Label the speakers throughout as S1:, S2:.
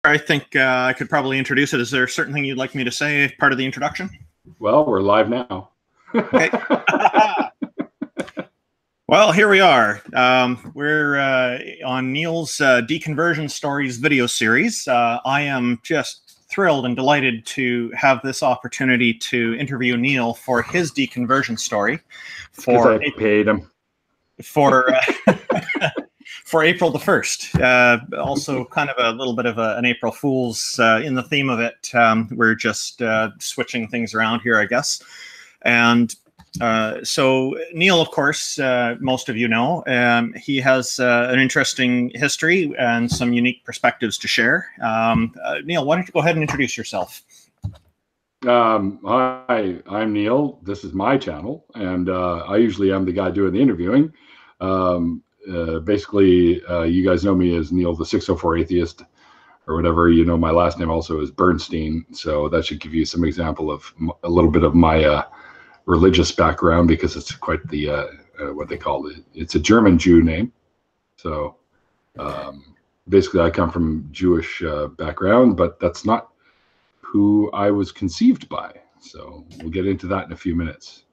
S1: I think I could probably introduce it. Is there a certain thing you'd like me to say, part of the introduction?
S2: Well, we're live now.
S1: Okay. Well, here we are. We're on Neil's Deconversion Stories video series. I am just thrilled and delighted to have this opportunity to interview Neil for his deconversion story.
S2: Because I paid him.
S1: For April the 1st. Also kind of a little bit of an April Fool's in the theme of it. We're just switching things around here, I guess. And so Neil, of course, most of you know, he has an interesting history and some unique perspectives to share. Neil, why don't you go ahead and introduce yourself?
S2: Hi, I'm Neil. This is my channel, and I usually am the guy doing the interviewing. Basically, you guys know me as Neil the 604 Atheist, or whatever. You know, my last name also is Bernstein, so that should give you some example of a little bit of my religious background, because it's quite the what they call it. It's a German Jew name. So basically, I come from Jewish background, but that's not who I was conceived by. So we'll get into that in a few minutes.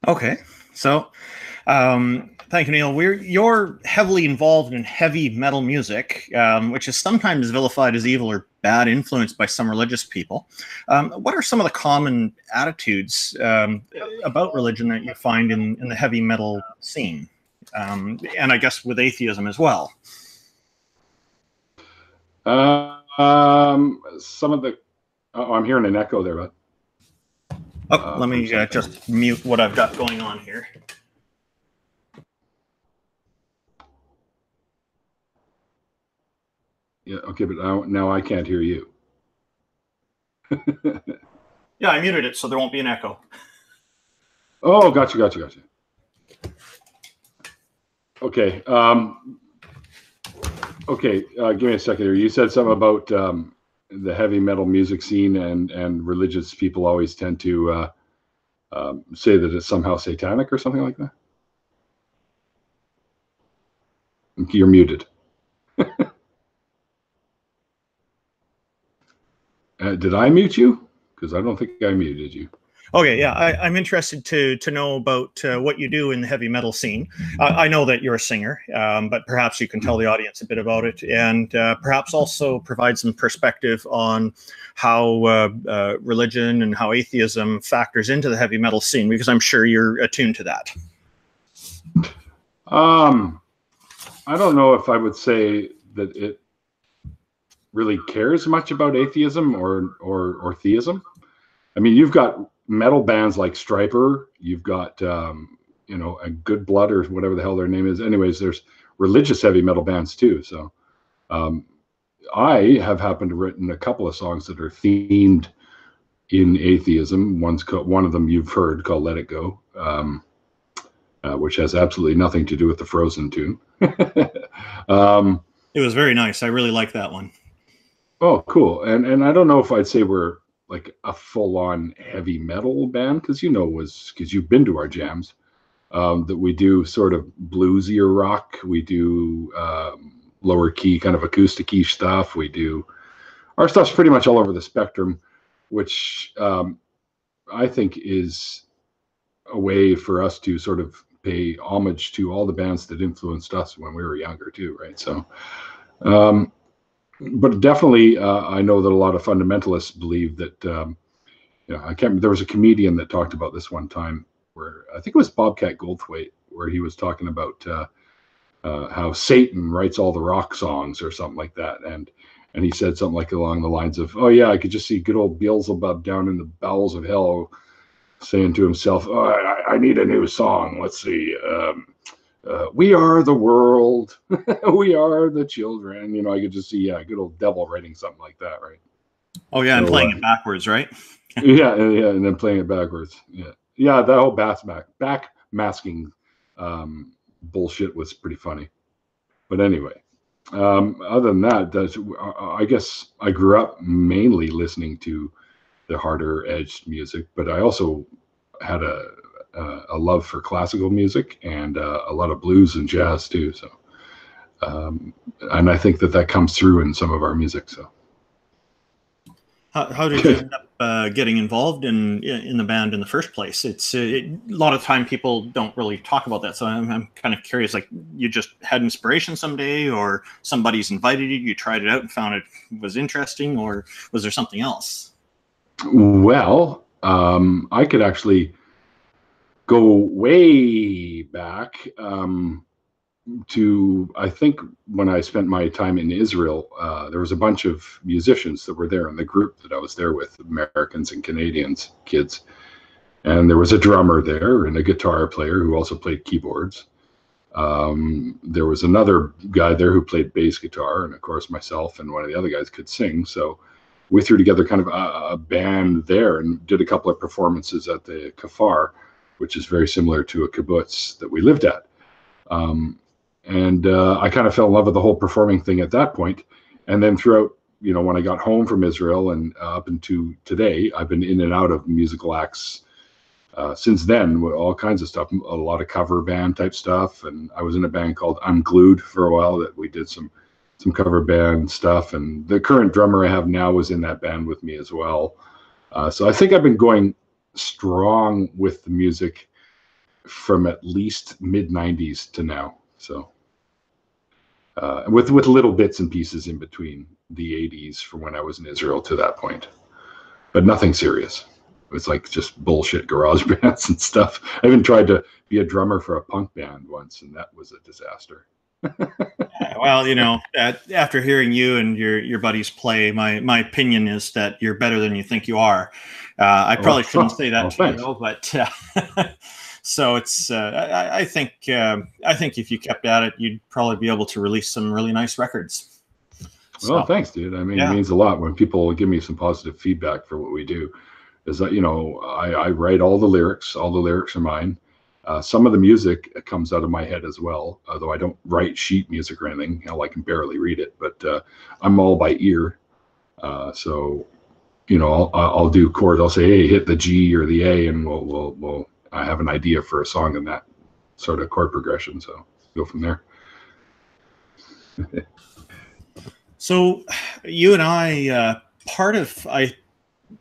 S1: Okay, so thank you, Neil. You're heavily involved in heavy metal music, which is sometimes vilified as evil or bad influence by some religious people. What are some of the common attitudes about religion that you find in the heavy metal scene? And I guess with atheism as well.
S2: Some of the... Oh, I'm hearing an echo there, but...
S1: Oh, let me just mute what I've got going on here.
S2: Yeah, okay, but now I can't hear you.
S1: Yeah, I muted it so there won't be an echo.
S2: Oh, gotcha. Okay. Okay, give me a second here. You said something about the heavy metal music scene, and religious people always tend to say that it's somehow satanic or something like that. You're muted. Did I mute you? Because I don't think I muted you.
S1: Okay, yeah, I'm interested to know about what you do in the heavy metal scene. I know that you're a singer, but perhaps you can tell the audience a bit about it, and perhaps also provide some perspective on how religion and how atheism factors into the heavy metal scene, because I'm sure you're attuned to that.
S2: I don't know if I would say that it really cares much about atheism or theism. I mean, you've got metal bands like Striper, you've got you know, a Good Blood or whatever the hell their name is. Anyways, there's religious heavy metal bands too. So I have happened to written a couple of songs that are themed in atheism. One of them you've heard, called Let It Go, which has absolutely nothing to do with the Frozen tune.
S1: It was very nice. I really like that one.
S2: Oh, cool. And I don't know if I'd say we're like a full-on heavy metal band, because because you've been to our jams, that we do sort of bluesier rock. We do lower key, kind of acoustic-y stuff. Our stuff's pretty much all over the spectrum, which I think is a way for us to sort of pay homage to all the bands that influenced us when we were younger too, right? So but definitely, I know that a lot of fundamentalists believe that, you know, there was a comedian that talked about this one time, where I think it was Bobcat Goldthwait, where he was talking about how Satan writes all the rock songs or something like that. And he said something like along the lines of, oh yeah, I could just see good old Beelzebub down in the bowels of hell saying to himself, oh, I need a new song. Let's see. We are the world. We are the children. You know, I could just see, yeah, good old devil writing something like that, right?
S1: Oh yeah, so, and playing it backwards, right?
S2: yeah, and then playing it backwards. Yeah, that whole back masking bullshit was pretty funny. But anyway, other than that, I guess I grew up mainly listening to the harder edged music, but I also had a love for classical music and a lot of blues and jazz too. So And I think that comes through in some of our music. So,
S1: how did you end up getting involved in the band in the first place? It's a lot of time people don't really talk about that, so I'm kind of curious. Like, you just had inspiration someday, or somebody's invited you, you tried it out and found it was interesting, or was there something else?
S2: Well, I could actually go way back. To, I think, when I spent my time in Israel, there was a bunch of musicians that were there in the group that I was there with, Americans and Canadians, kids. And there was a drummer there and a guitar player who also played keyboards. There was another guy there who played bass guitar, and of course myself and one of the other guys could sing. So we threw together kind of a band there and did a couple of performances at the kafar, which is very similar to a kibbutz that we lived at. And I kind of fell in love with the whole performing thing at that point. And then throughout, when I got home from Israel and up into today, I've been in and out of musical acts since then, with all kinds of stuff, a lot of cover band type stuff. And I was in a band called Unglued for a while that we did some cover band stuff. And the current drummer I have now was in that band with me as well. So I think I've been going strong with the music from at least mid-90s to now. So with little bits and pieces in between the 80s from when I was in Israel to that point, but nothing serious. It's like just bullshit garage bands and stuff. I even tried to be a drummer for a punk band once, and that was a disaster.
S1: Well, after hearing you and your buddies play, my opinion is that you're better than you think you are. I probably shouldn't say that to you, but so it's I think if you kept at it, you'd probably be able to release some really nice records. So,
S2: well, thanks, dude. I mean, It means a lot when people give me some positive feedback for what we do. Is that, I write all the lyrics. All the lyrics are mine. Some of the music comes out of my head as well, although I don't write sheet music or anything. I can barely read it, but I'm all by ear. So, I'll do chords. I'll say, hey, hit the G or the A, and we'll I have an idea for a song in that sort of chord progression. So go from there.
S1: So you and I,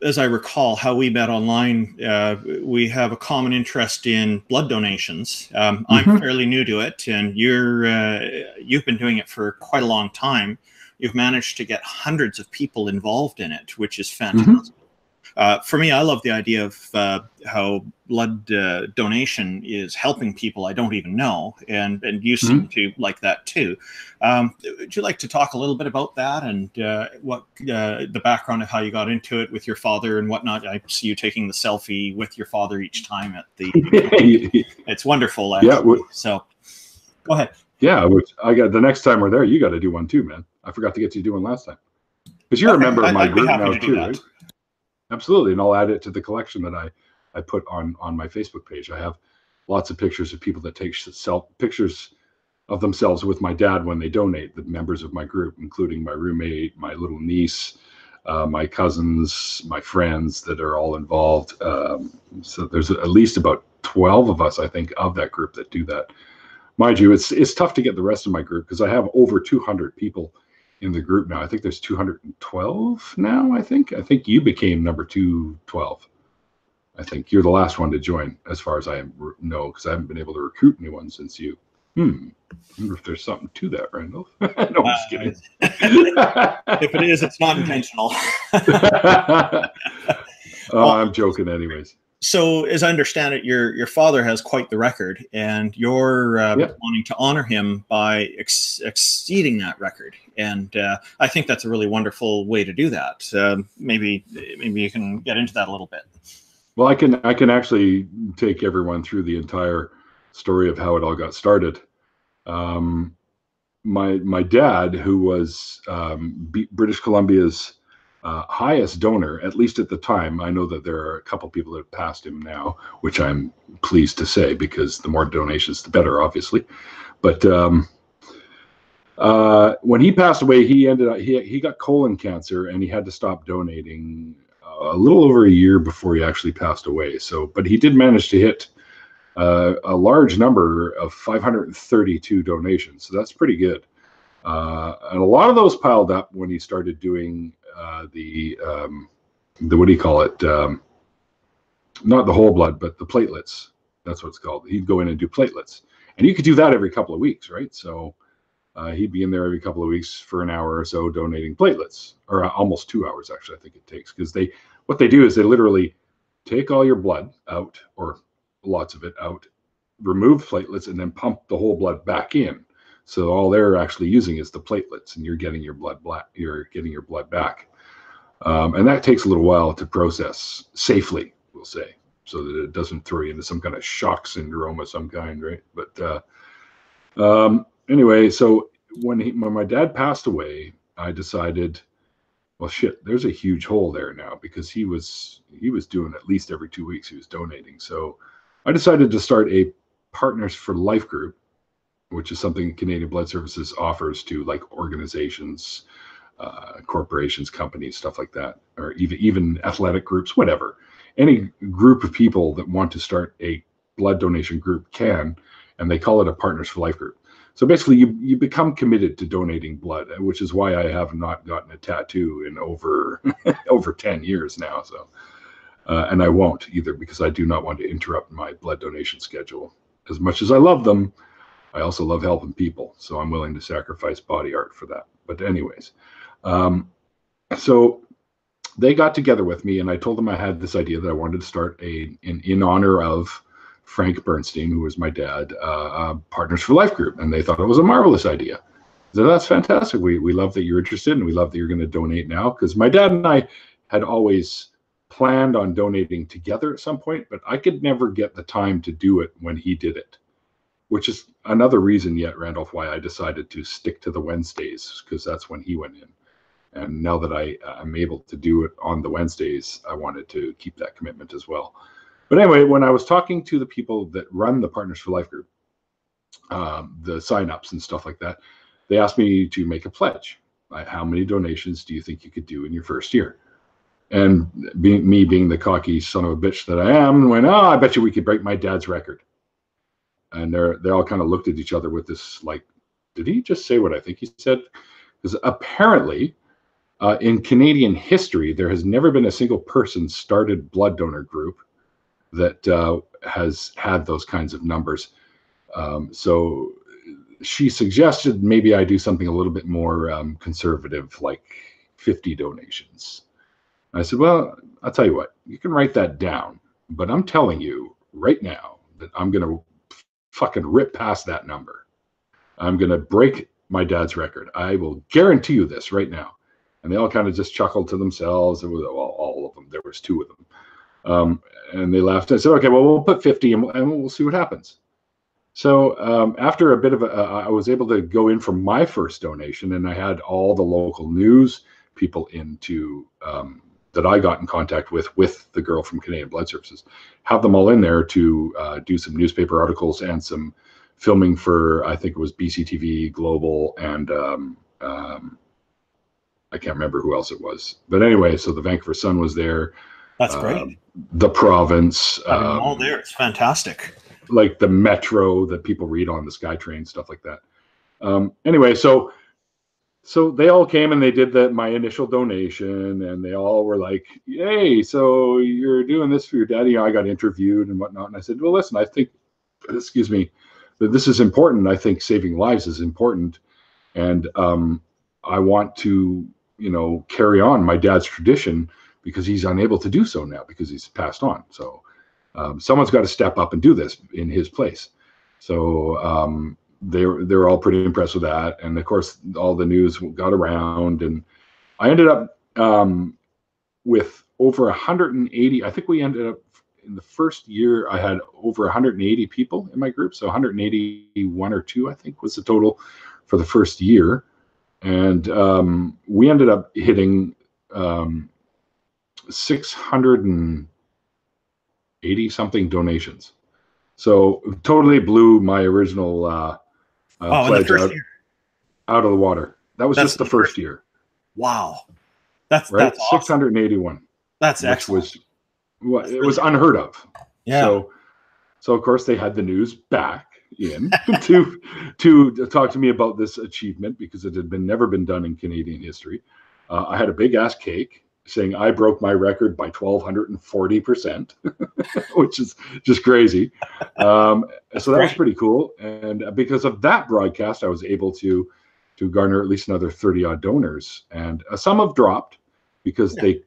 S1: as I recall, how we met online, we have a common interest in blood donations. I'm fairly new to it, and you've been doing it for quite a long time. You've managed to get hundreds of people involved in it, which is fantastic. For me, I love the idea of how blood donation is helping people I don't even know, and you seem to like that too. Would you like to talk a little bit about that and what the background of how you got into it with your father and whatnot? I see you taking the selfie with your father each time at the. It's wonderful, actually. Yeah. So, go ahead.
S2: Yeah, which I got the next time we're there, you got to do one too, man. I forgot to get you to do one last time because you're a member of my group now too, right? Absolutely, and I'll add it to the collection that I put on my Facebook page. I have lots of pictures of people that take pictures of themselves with my dad when they donate, the members of my group, including my roommate, my little niece, my cousins, my friends that are all involved. So there's at least about 12 of us, I think, of that group that do that. Mind you, it's tough to get the rest of my group because I have over 200 people in the group now. I think there's 212 now. I think you became number 212. I think you're the last one to join, as far as I know, because I haven't been able to recruit anyone since you. I wonder if there's something to that, Randolph. No, I'm just kidding.
S1: If it is, it's not intentional.
S2: I'm joking, anyways.
S1: So, as I understand it, your father has quite the record, and you're wanting to honor him by exceeding that record. And I think that's a really wonderful way to do that. Maybe you can get into that a little bit.
S2: Well, I can actually take everyone through the entire story of how it all got started. My dad, who was British Columbia's highest donor, at least at the time. I know that there are a couple people that have passed him now, which I'm pleased to say, because the more donations, the better, obviously. But when he passed away, he got colon cancer, and he had to stop donating a little over a year before he actually passed away. So, but he did manage to hit a large number of 532 donations. So that's pretty good. And a lot of those piled up when he started doing the what do you call it? Not the whole blood, but the platelets. That's what it's called. He'd go in and do platelets. And you could do that every couple of weeks, right? So he'd be in there every couple of weeks for an hour or so donating platelets, or almost 2 hours, actually, I think it takes. Because what they do is they literally take all your blood out, or lots of it out, remove platelets, and then pump the whole blood back in. So all they're actually using is the platelets, and you're getting your blood back. And that takes a little while to process safely, we'll say, so that it doesn't throw you into some kind of shock syndrome of some kind, right? But anyway, so when my dad passed away, I decided, well, shit, there's a huge hole there now, because he was doing at least every 2 weeks he was donating. So I decided to start a Partners for Life group, which is something Canadian Blood Services offers to like organizations, corporations, companies, stuff like that, or even athletic groups, whatever. Any group of people that want to start a blood donation group can, and they call it a Partners for Life group. So basically, you become committed to donating blood, which is why I have not gotten a tattoo in over 10 years now. So, and I won't either, because I do not want to interrupt my blood donation schedule. As much as I love them, I also love helping people, so I'm willing to sacrifice body art for that. But anyways, so they got together with me, and I told them I had this idea that I wanted to start in honor of Frank Bernstein, who was my dad, Partners for Life group, and they thought it was a marvelous idea. So that's fantastic. We love that you're interested, and we love that you're going to donate now, because my dad and I had always planned on donating together at some point, but I could never get the time to do it when he did it, which is another reason yet, Randolph, why I decided to stick to the Wednesdays, because that's when he went in. And now that I'm able to do it on the Wednesdays, I wanted to keep that commitment as well. But anyway, when I was talking to the people that run the Partners for Life group, the signups and stuff like that, they asked me to make a pledge. How many donations do you think you could do in your first year? And being the cocky son of a bitch that I am, went, I bet you we could break my dad's record. And they all kind of looked at each other with this, like, did he just say what I think he said? Because apparently, in Canadian history, there has never been a single person started blood donor group that has had those kinds of numbers. So she suggested maybe I do something a little bit more conservative, like 50 donations. I said, well, I'll tell you what, you can write that down, but I'm telling you right now that I'm going to fucking rip past that number. I'm going to break my dad's record. I will guarantee you this right now. And they all kind of just chuckled to themselves. It was all of them. There was 2 of them. And they laughed. I said, okay, well, we'll put 50 and we'll see what happens. So after a bit of I was able to go in for my first donation, and I had all the local news people into that I got in contact with the girl from Canadian Blood Services, have them all in there to do some newspaper articles and some filming for, I think it was BCTV Global, and I can't remember who else it was. But anyway, so the Vancouver Sun was there.
S1: That's great.
S2: The province.
S1: All there. It's fantastic.
S2: Like the Metro that people read on the SkyTrain, stuff like that. Anyway, so they all came and they did my initial donation, and they all were like, hey, so you're doing this for your daddy? I got interviewed and whatnot. And I said, well, listen, I think, that this is important. I think saving lives is important. And I want to, carry on my dad's tradition, because he's unable to do so now because he's passed on. So someone's got to step up and do this in his place. So they're all pretty impressed with that. And of course, all the news got around, and I ended up with over 180. I think we ended up in the first year, I had over 180 people in my group. So 181 or 2, I think, was the total for the first year. And we ended up hitting 680 something donations. So totally blew my original pledge out of the water. That's just the first year.
S1: Wow. That's
S2: right.
S1: That's awesome.
S2: 681.
S1: That's excellent.
S2: It was unheard of.
S1: Yeah.
S2: So of course they had the news back, in to talk to me about this achievement because it had never been done in Canadian history. I had a big ass cake saying I broke my record by 1,240%, which is just crazy. So that was pretty cool. And because of that broadcast, I was able to garner at least another 30 odd donors. And some have dropped because they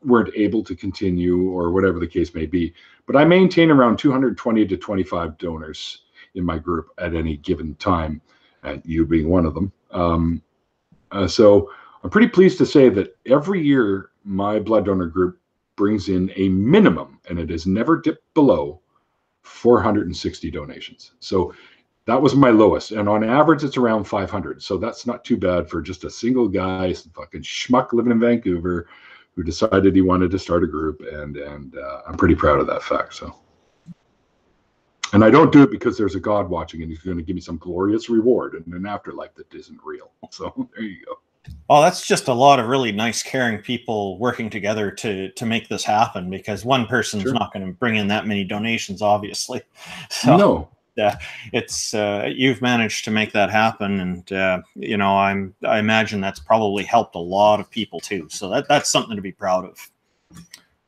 S2: weren't able to continue or whatever the case may be. But I maintain around 220 to 25 donors in my group at any given time, and you being one of them. So I'm pretty pleased to say that every year my blood donor group brings in a minimum, and it has never dipped below 460 donations. So that was my lowest, and on average it's around 500. So that's not too bad for just a single guy, fucking schmuck living in Vancouver, who decided he wanted to start a group, and I'm pretty proud of that fact. So, and I don't do it because there's a God watching and he's going to give me some glorious reward in an afterlife that isn't real. So there you go.
S1: Oh, that's just a lot of really nice, caring people working together to make this happen, because one person's not going to bring in that many donations, obviously. So,
S2: no.
S1: It's you've managed to make that happen, and you know, I imagine that's probably helped a lot of people too. So that's something to be proud of.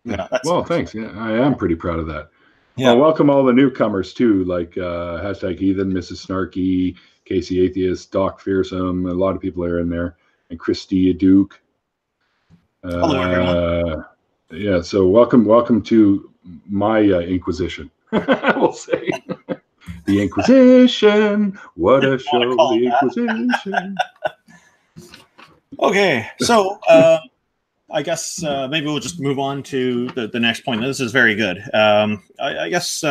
S2: Yeah. Well, thanks. Yeah, I am pretty proud of that.
S1: Yeah.
S2: Well, welcome all the newcomers too, like #Heathen, Mrs. Snarky, Casey Atheist, Doc Fearsome. A lot of people are in there, and Christia Duke.
S1: Hello, everyone.
S2: Yeah. So welcome to my Inquisition. We'll say. The Inquisition, what a show, the Inquisition.
S1: Okay, so I guess maybe we'll just move on to the next point. This is very good. I guess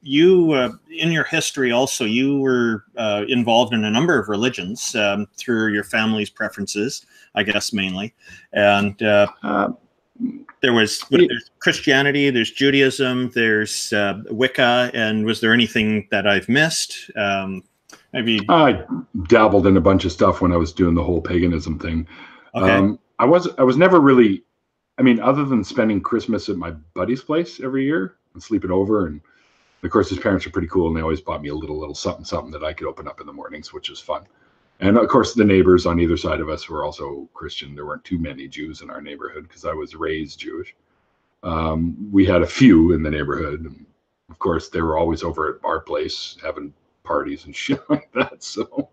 S1: you, in your history also, you were involved in a number of religions through your family's preferences, I guess, mainly. And there's Christianity, there's Judaism, there's Wicca, and was there anything that I've missed? Maybe
S2: I dabbled in a bunch of stuff when I was doing the whole paganism thing. Okay. I was never really, I mean, other than spending Christmas at my buddy's place every year and sleeping over, and of course his parents are pretty cool, and they always bought me a little something that I could open up in the mornings, which was fun. And of course, the neighbors on either side of us were also Christian. There weren't too many Jews in our neighborhood because I was raised Jewish. We had a few in the neighborhood. And of course, they were always over at our place having parties and shit like that. So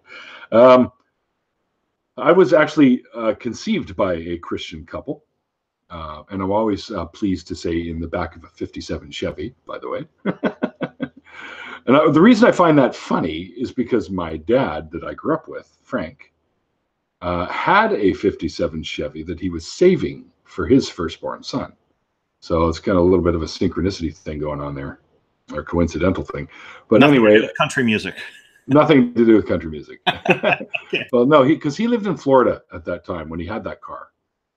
S2: I was actually conceived by a Christian couple. And I'm always pleased to say in the back of a 57 Chevy, by the way. And the reason I find that funny is because my dad that I grew up with, Frank, had a 57 Chevy that he was saving for his firstborn son. So it's kind of a little bit of a synchronicity thing going on there, or coincidental thing. But
S1: nothing
S2: anyway,
S1: to do with country music.
S2: Nothing to do with country music.
S1: Okay.
S2: Well, no, because he lived in Florida at that time when he had that car.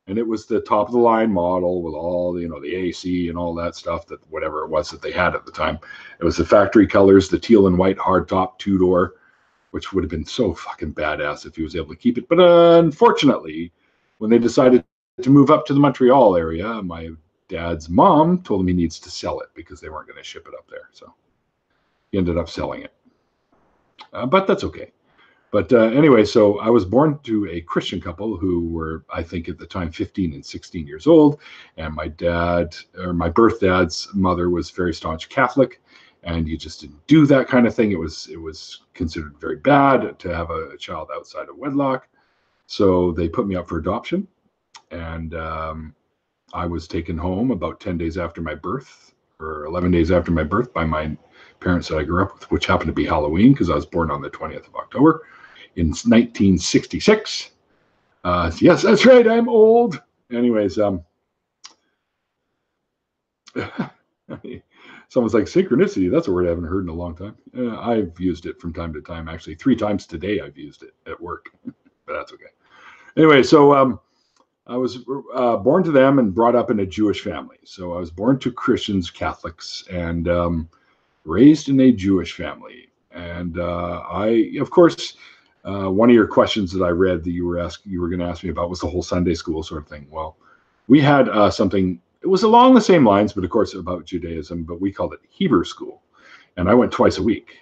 S2: And it was the top of the line model with all the, the AC and all that stuff, that whatever it was that they had at the time. It was the factory colors, the teal and white hardtop 2-door, which would have been so fucking badass if he was able to keep it. But unfortunately, when they decided to move up to the Montreal area, my dad's mom told him he needs to sell it because they weren't going to ship it up there. So he ended up selling it. But that's okay. But anyway, so I was born to a Christian couple who were, I think at the time, 15 and 16 years old. And my dad, or my birth dad's mother, was very staunch Catholic. And you just didn't do that kind of thing. It was considered very bad to have a child outside of wedlock. So they put me up for adoption. And I was taken home about 10 days after my birth, or 11 days after my birth, by my parents that I grew up with, which happened to be Halloween because I was born on the 20th of October. In 1966. Yes, that's right. I'm old. Anyways, someone's like, synchronicity. That's a word I haven't heard in a long time. I've used it from time to time. Actually, 3 times today I've used it at work, but that's okay. Anyway, so I was born to them and brought up in a Jewish family. So I was born to Christians, Catholics, and raised in a Jewish family. And I, of course, one of your questions that I read that you were going to ask me about was the whole Sunday school sort of thing. Well, we had something, it was along the same lines, but of course about Judaism, but we called it Hebrew school. And I went twice a week.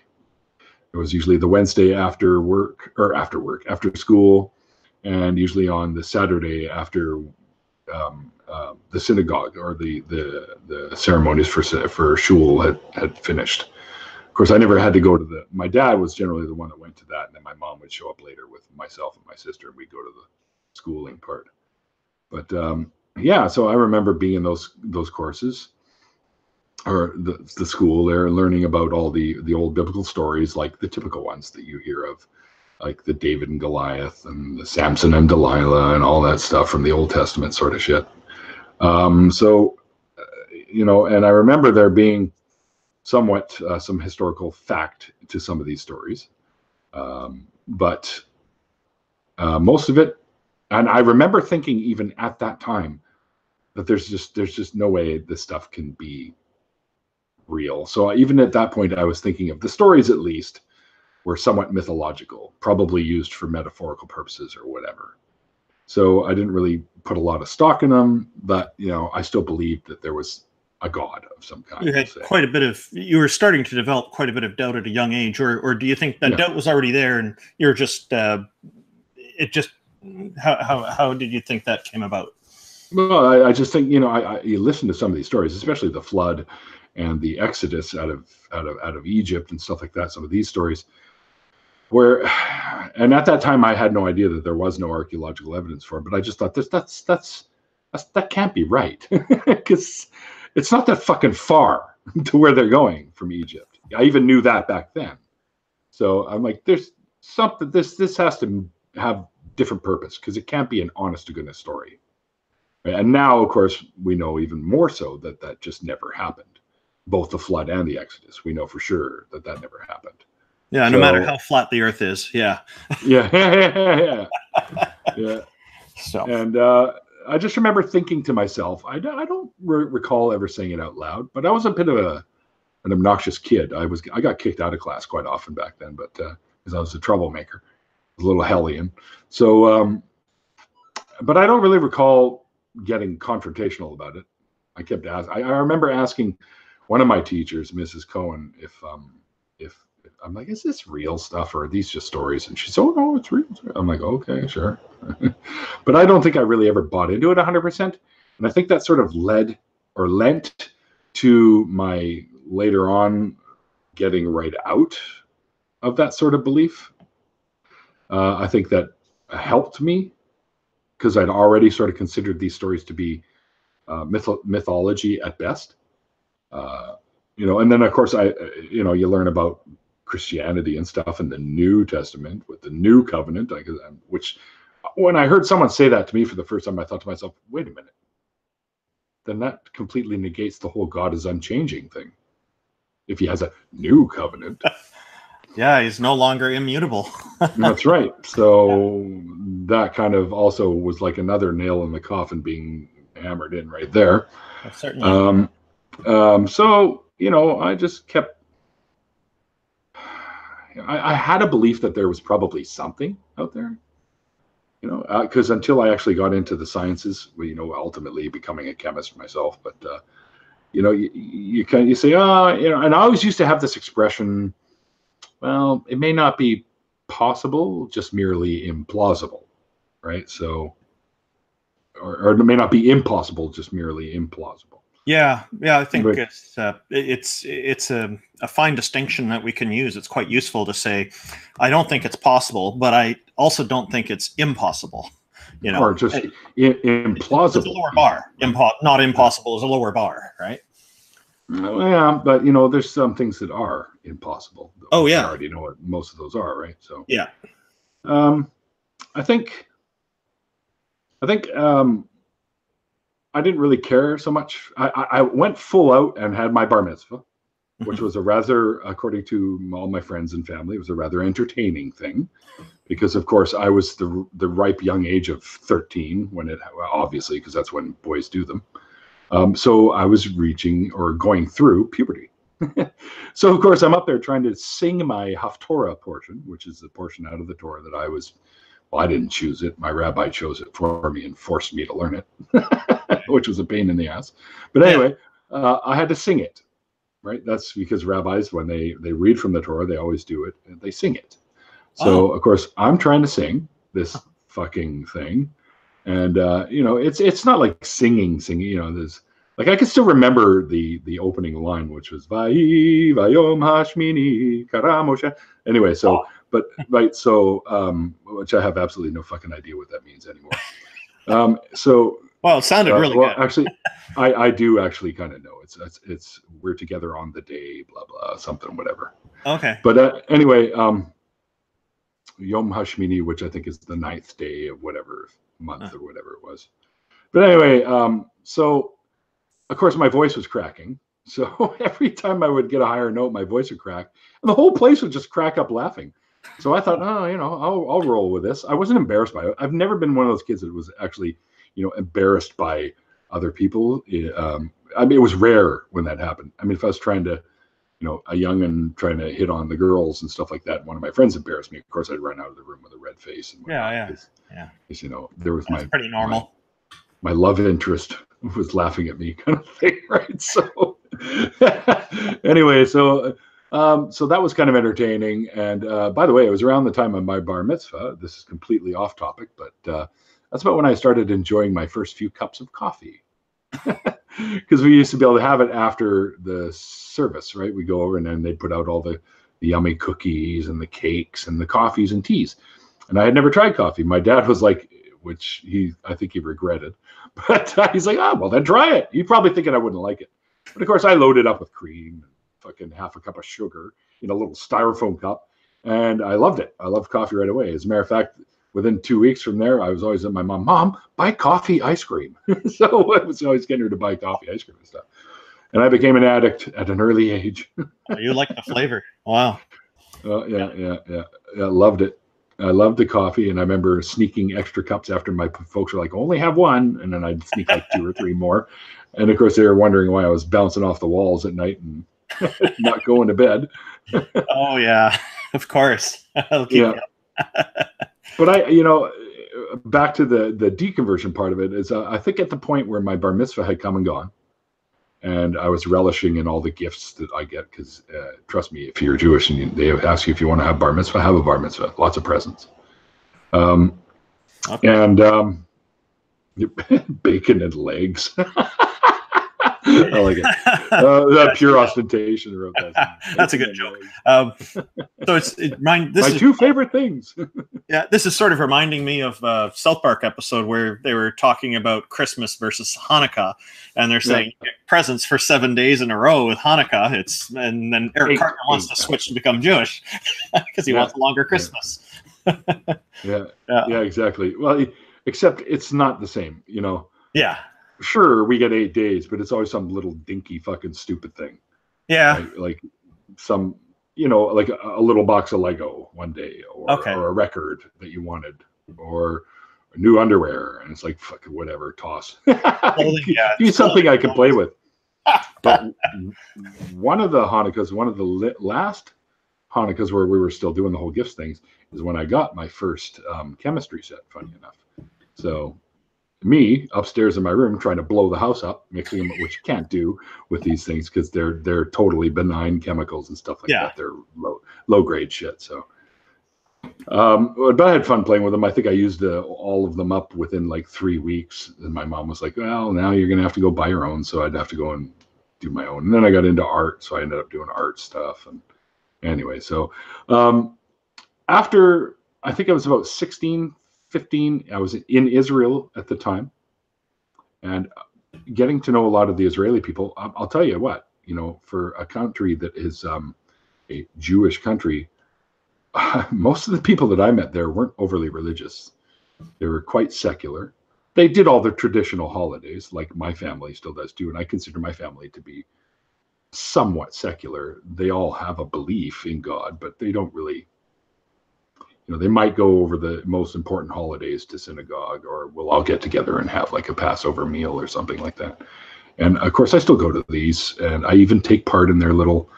S2: It was usually the Wednesday after school, and usually on the Saturday after the synagogue or the ceremonies for shul had finished. Of course, I never had to go to my dad was generally the one that went to that, and then my mom would show up later with myself and my sister, and we'd go to the schooling part. But yeah, so I remember being in those courses, or the school there, learning about all the old biblical stories, like the typical ones that you hear of, like the David and Goliath and the Samson and Delilah and all that stuff from the Old Testament sort of shit. So, and I remember there being somewhat some historical fact to some of these stories, but most of it, and I remember thinking even at that time that there's just no way this stuff can be real. So even at that point, I was thinking of the stories, at least, were somewhat mythological, probably used for metaphorical purposes or whatever. So I didn't really put a lot of stock in them, but I still believed that there was a God of some kind.
S1: You had you were starting to develop quite a bit of doubt at a young age, or do you think that doubt was already there and you're just, how did you think that came about?
S2: Well, I just think, you listen to some of these stories, especially the flood and the Exodus out of Egypt and stuff like that. Some of these stories and at that time I had no idea that there was no archaeological evidence for it, but I just thought that can't be right, because it's not that fucking far to where they're going from Egypt. I even knew that back then. So I'm like, there's something, this has to have different purpose, because it can't be an honest to goodness story. And now, of course, we know even more so that just never happened. Both the flood and the Exodus, we know for sure that never happened.
S1: Yeah, no matter how flat the earth is. Yeah.
S2: Yeah.
S1: So.
S2: And I just remember thinking to myself, I don't recall ever saying it out loud, but I was a bit of an obnoxious kid. I got kicked out of class quite often back then, but because I was a troublemaker, I was a little hellion. So, but I don't really recall getting confrontational about it. I kept asking. I remember asking one of my teachers, Mrs. Cohen, if I'm like, is this real stuff or are these just stories? And she said, oh no, it's real. I'm like, okay, sure. But I don't think I really ever bought into it 100%. And I think that sort of lent to my later on getting right out of that sort of belief. I think that helped me, because I'd already sort of considered these stories to be mythology at best. And then of course you learn about Christianity and stuff in the New Testament with the New Covenant, which when I heard someone say that to me for the first time, I thought to myself, wait a minute, then that completely negates the whole God is unchanging thing. If he has a new covenant.
S1: Yeah, he's no longer immutable.
S2: That's right. So that kind of also was like another nail in the coffin being hammered in right there.
S1: Certainly.
S2: So, I just kept, I had a belief that there was probably something out there, because until I actually got into the sciences, ultimately becoming a chemist myself, but, you say, and I always used to have this expression, well, it may not be possible, just merely implausible, right? So, or it may not be impossible, just merely implausible.
S1: Yeah, I think it's a fine distinction that we can use. It's quite useful to say, I don't think it's possible, but I also don't think it's impossible.
S2: Or just implausible.
S1: It's a lower bar. Not impossible is a lower bar, right?
S2: Yeah, but there's some things that are impossible.
S1: Oh yeah,
S2: I already know what most of those are, right? So
S1: yeah,
S2: I think I didn't really care so much. I went full out and had my bar mitzvah, which was a rather, according to all my friends and family, it was a rather entertaining thing, because of course I was the ripe young age of 13 when obviously, because that's when boys do them. So I was reaching or going through puberty. So of course I'm up there trying to sing my Haftorah portion, which is the portion out of the Torah that I didn't choose it. My rabbi chose it for me and forced me to learn it, which was a pain in the ass. But anyway, I had to sing it. right? That's because rabbis, when they read from the Torah, they always do it, and they sing it. So, of course, I'm trying to sing this fucking thing. And, it's not like singing, there's like, I can still remember the opening line, which was, Vayi, Vayom Hashmini, Kara Moshe. Anyway, so, which I have absolutely no fucking idea what that means anymore.
S1: Well, it sounded really good.
S2: Actually, I do actually kind of know. It's we're together on the day, blah blah, something, whatever.
S1: Okay.
S2: But anyway, Yom Hashmini, which I think is the 9th day of whatever month or whatever it was. But anyway, so of course my voice was cracking. So every time I would get a higher note, my voice would crack, and the whole place would just crack up laughing. So I thought, I'll roll with this. I wasn't embarrassed by it. I've never been one of those kids that was actually, embarrassed by other people. I mean, it was rare when that happened. I mean, if I was trying to, a young'un trying to hit on the girls and stuff like that, one of my friends embarrassed me, of course, I'd run out of the room with a red face. And Because, there was
S1: That's pretty normal.
S2: My love interest was laughing at me, kind of thing, right? So anyway, so that was kind of entertaining. And by the way, it was around the time of my bar mitzvah. This is completely off topic, but that's about when I started enjoying my first few cups of coffee. Because we used to be able to have it after the service, right? We go over and then they'd put out all the yummy cookies and the cakes and the coffees and teas. And I had never tried coffee. My dad was like, which I think he regretted, but he's like, well, then try it. You're probably thinking I wouldn't like it. But of course, I loaded up with cream and fucking half a cup of sugar in a little styrofoam cup. And I loved it. I loved coffee right away. As a matter of fact, within 2 weeks from there, I was always at my mom, buy coffee ice cream. So I was always getting her to buy coffee ice cream and stuff. And I became an addict at an early age.
S1: You like the flavor. Wow.
S2: Yeah. Loved it. I loved the coffee. And I remember sneaking extra cups after my folks were like, only have one. And then I'd sneak like 2 or 3 more. And of course, they were wondering why I was bouncing off the walls at night and not going to bed.
S1: Oh, yeah. Of course.
S2: But back to the deconversion part of it is I think at the point where my bar mitzvah had come and gone, and I was relishing in all the gifts that I get, because trust me, if you're Jewish and they ask you if you want to have bar mitzvah, have a bar mitzvah, lots of presents. And bacon and legs. I like it. That pure ostentation. Wrote that.
S1: That's a good joke. So this
S2: my
S1: is
S2: 2 favorite things.
S1: Yeah, this is sort of reminding me of South Park episode where they were talking about Christmas versus Hanukkah, and they're saying you get presents for 7 days in a row with Hanukkah. And then Eric Cartner wants to switch to become Jewish because he wants a longer Christmas.
S2: Yeah, exactly. Well, except it's not the same,
S1: Yeah.
S2: Sure, we get 8 days, but it's always some little dinky fucking stupid thing.
S1: Yeah.
S2: Like some, like a little box of Lego one day, or a record that you wanted, or new underwear. And it's like, fucking whatever, toss. Use something I can play with. But one of the Hanukkahs, one of the last Hanukkahs where we were still doing the whole gifts things, is when I got my first chemistry set, funny enough. So me upstairs in my room trying to blow the house up, mixing them, which you can't do with these things because they're totally benign chemicals and stuff like that. They're low grade shit. So, but I had fun playing with them. I think I used all of them up within like 3 weeks. And my mom was like, well, now you're going to have to go buy your own. So I'd have to go and do my own. And then I got into art. So I ended up doing art stuff. And anyway, so after, I think I was about 16, 15, I was in Israel at the time, and getting to know a lot of the Israeli people. I'll tell you what, for a country that is a Jewish country, most of the people that I met there weren't overly religious. They were quite secular. They did all the traditional holidays, like my family still does too, and I consider my family to be somewhat secular. They all have a belief in God, but they don't really, they might go over the most important holidays to synagogue, or we'll all get together and have like a Passover meal or something like that. And of course, I still go to these, and I even take part in their little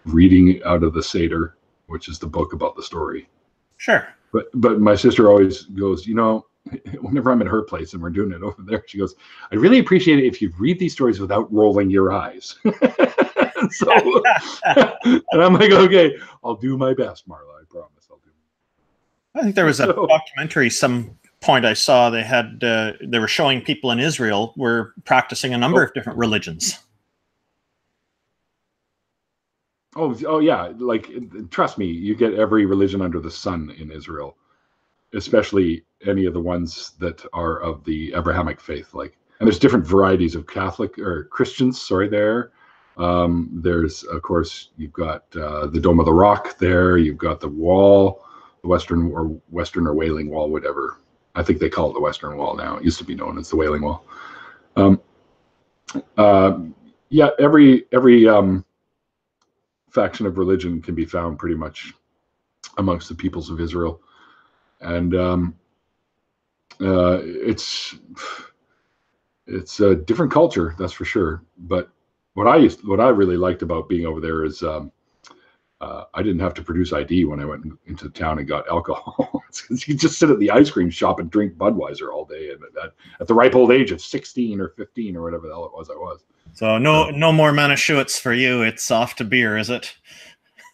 S2: reading out of the Seder, which is the book about the story.
S1: Sure.
S2: But my sister always goes, whenever I'm at her place and we're doing it over there, she goes, I'd really appreciate it if you'd read these stories without rolling your eyes. So, and I'm like, okay, I'll do my best, Marla. I promise I'll do.
S1: I think there was a documentary some point I saw. They were showing people in Israel were practicing a number of different religions.
S2: Oh yeah, like trust me, you get every religion under the sun in Israel, especially any of the ones that are of the Abrahamic faith. Like, and there's different varieties of Catholic or Christians. Sorry, there. There's, of course, you've got the Dome of the Rock there. You've got the Wall, the Western or Wailing Wall, whatever. I think they call it the Western Wall now. It used to be known as the Wailing Wall. Yeah, every faction of religion can be found pretty much amongst the peoples of Israel, and it's a different culture, that's for sure. But what I really liked about being over there is I didn't have to produce ID when I went into town and got alcohol. You just sit at the ice cream shop and drink Budweiser all day, and at the ripe old age of 16 or 15 or whatever the hell it was I was.
S1: So no more Manischewitz for you. It's off to beer, is it?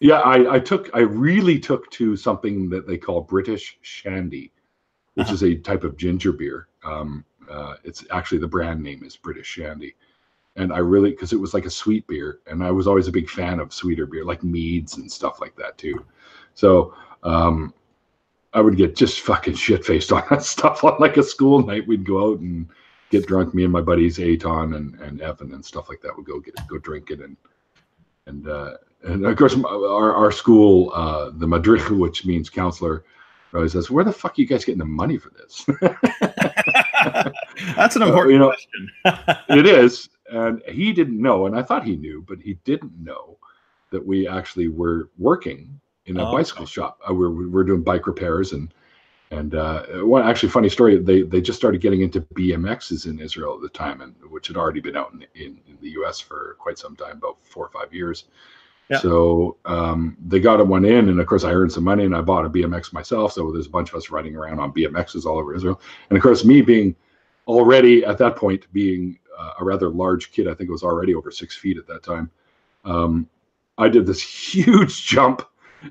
S2: Yeah, I really took to something that they call British Shandy, which is a type of ginger beer. It's actually, the brand name is British Shandy. And I really, because it was like a sweet beer, and I was always a big fan of sweeter beer, like meads and stuff like that too. So I would get just fucking shit-faced on that stuff on like a school night. We'd go out and get drunk. Me and my buddies Eitan and Evan and stuff like that would go drink it, and of course our school, the madrich, which means counselor, always says, "Where the fuck are you guys getting the money for this?"
S1: That's an important question.
S2: It is, and he didn't know, and I thought he knew, but he didn't know that we actually were working in a bicycle shop. We're doing bike repairs and one actually funny story. They just started getting into BMXs in Israel at the time, and which had already been out in the US for quite some time, about 4 or 5 years. Yeah. So they got one in, and of course I earned some money, and I bought a BMX myself. So there's a bunch of us riding around on BMXs all over Israel. And of course, me being already at that point being a rather large kid, I think it was already over 6 feet at that time. I did this huge jump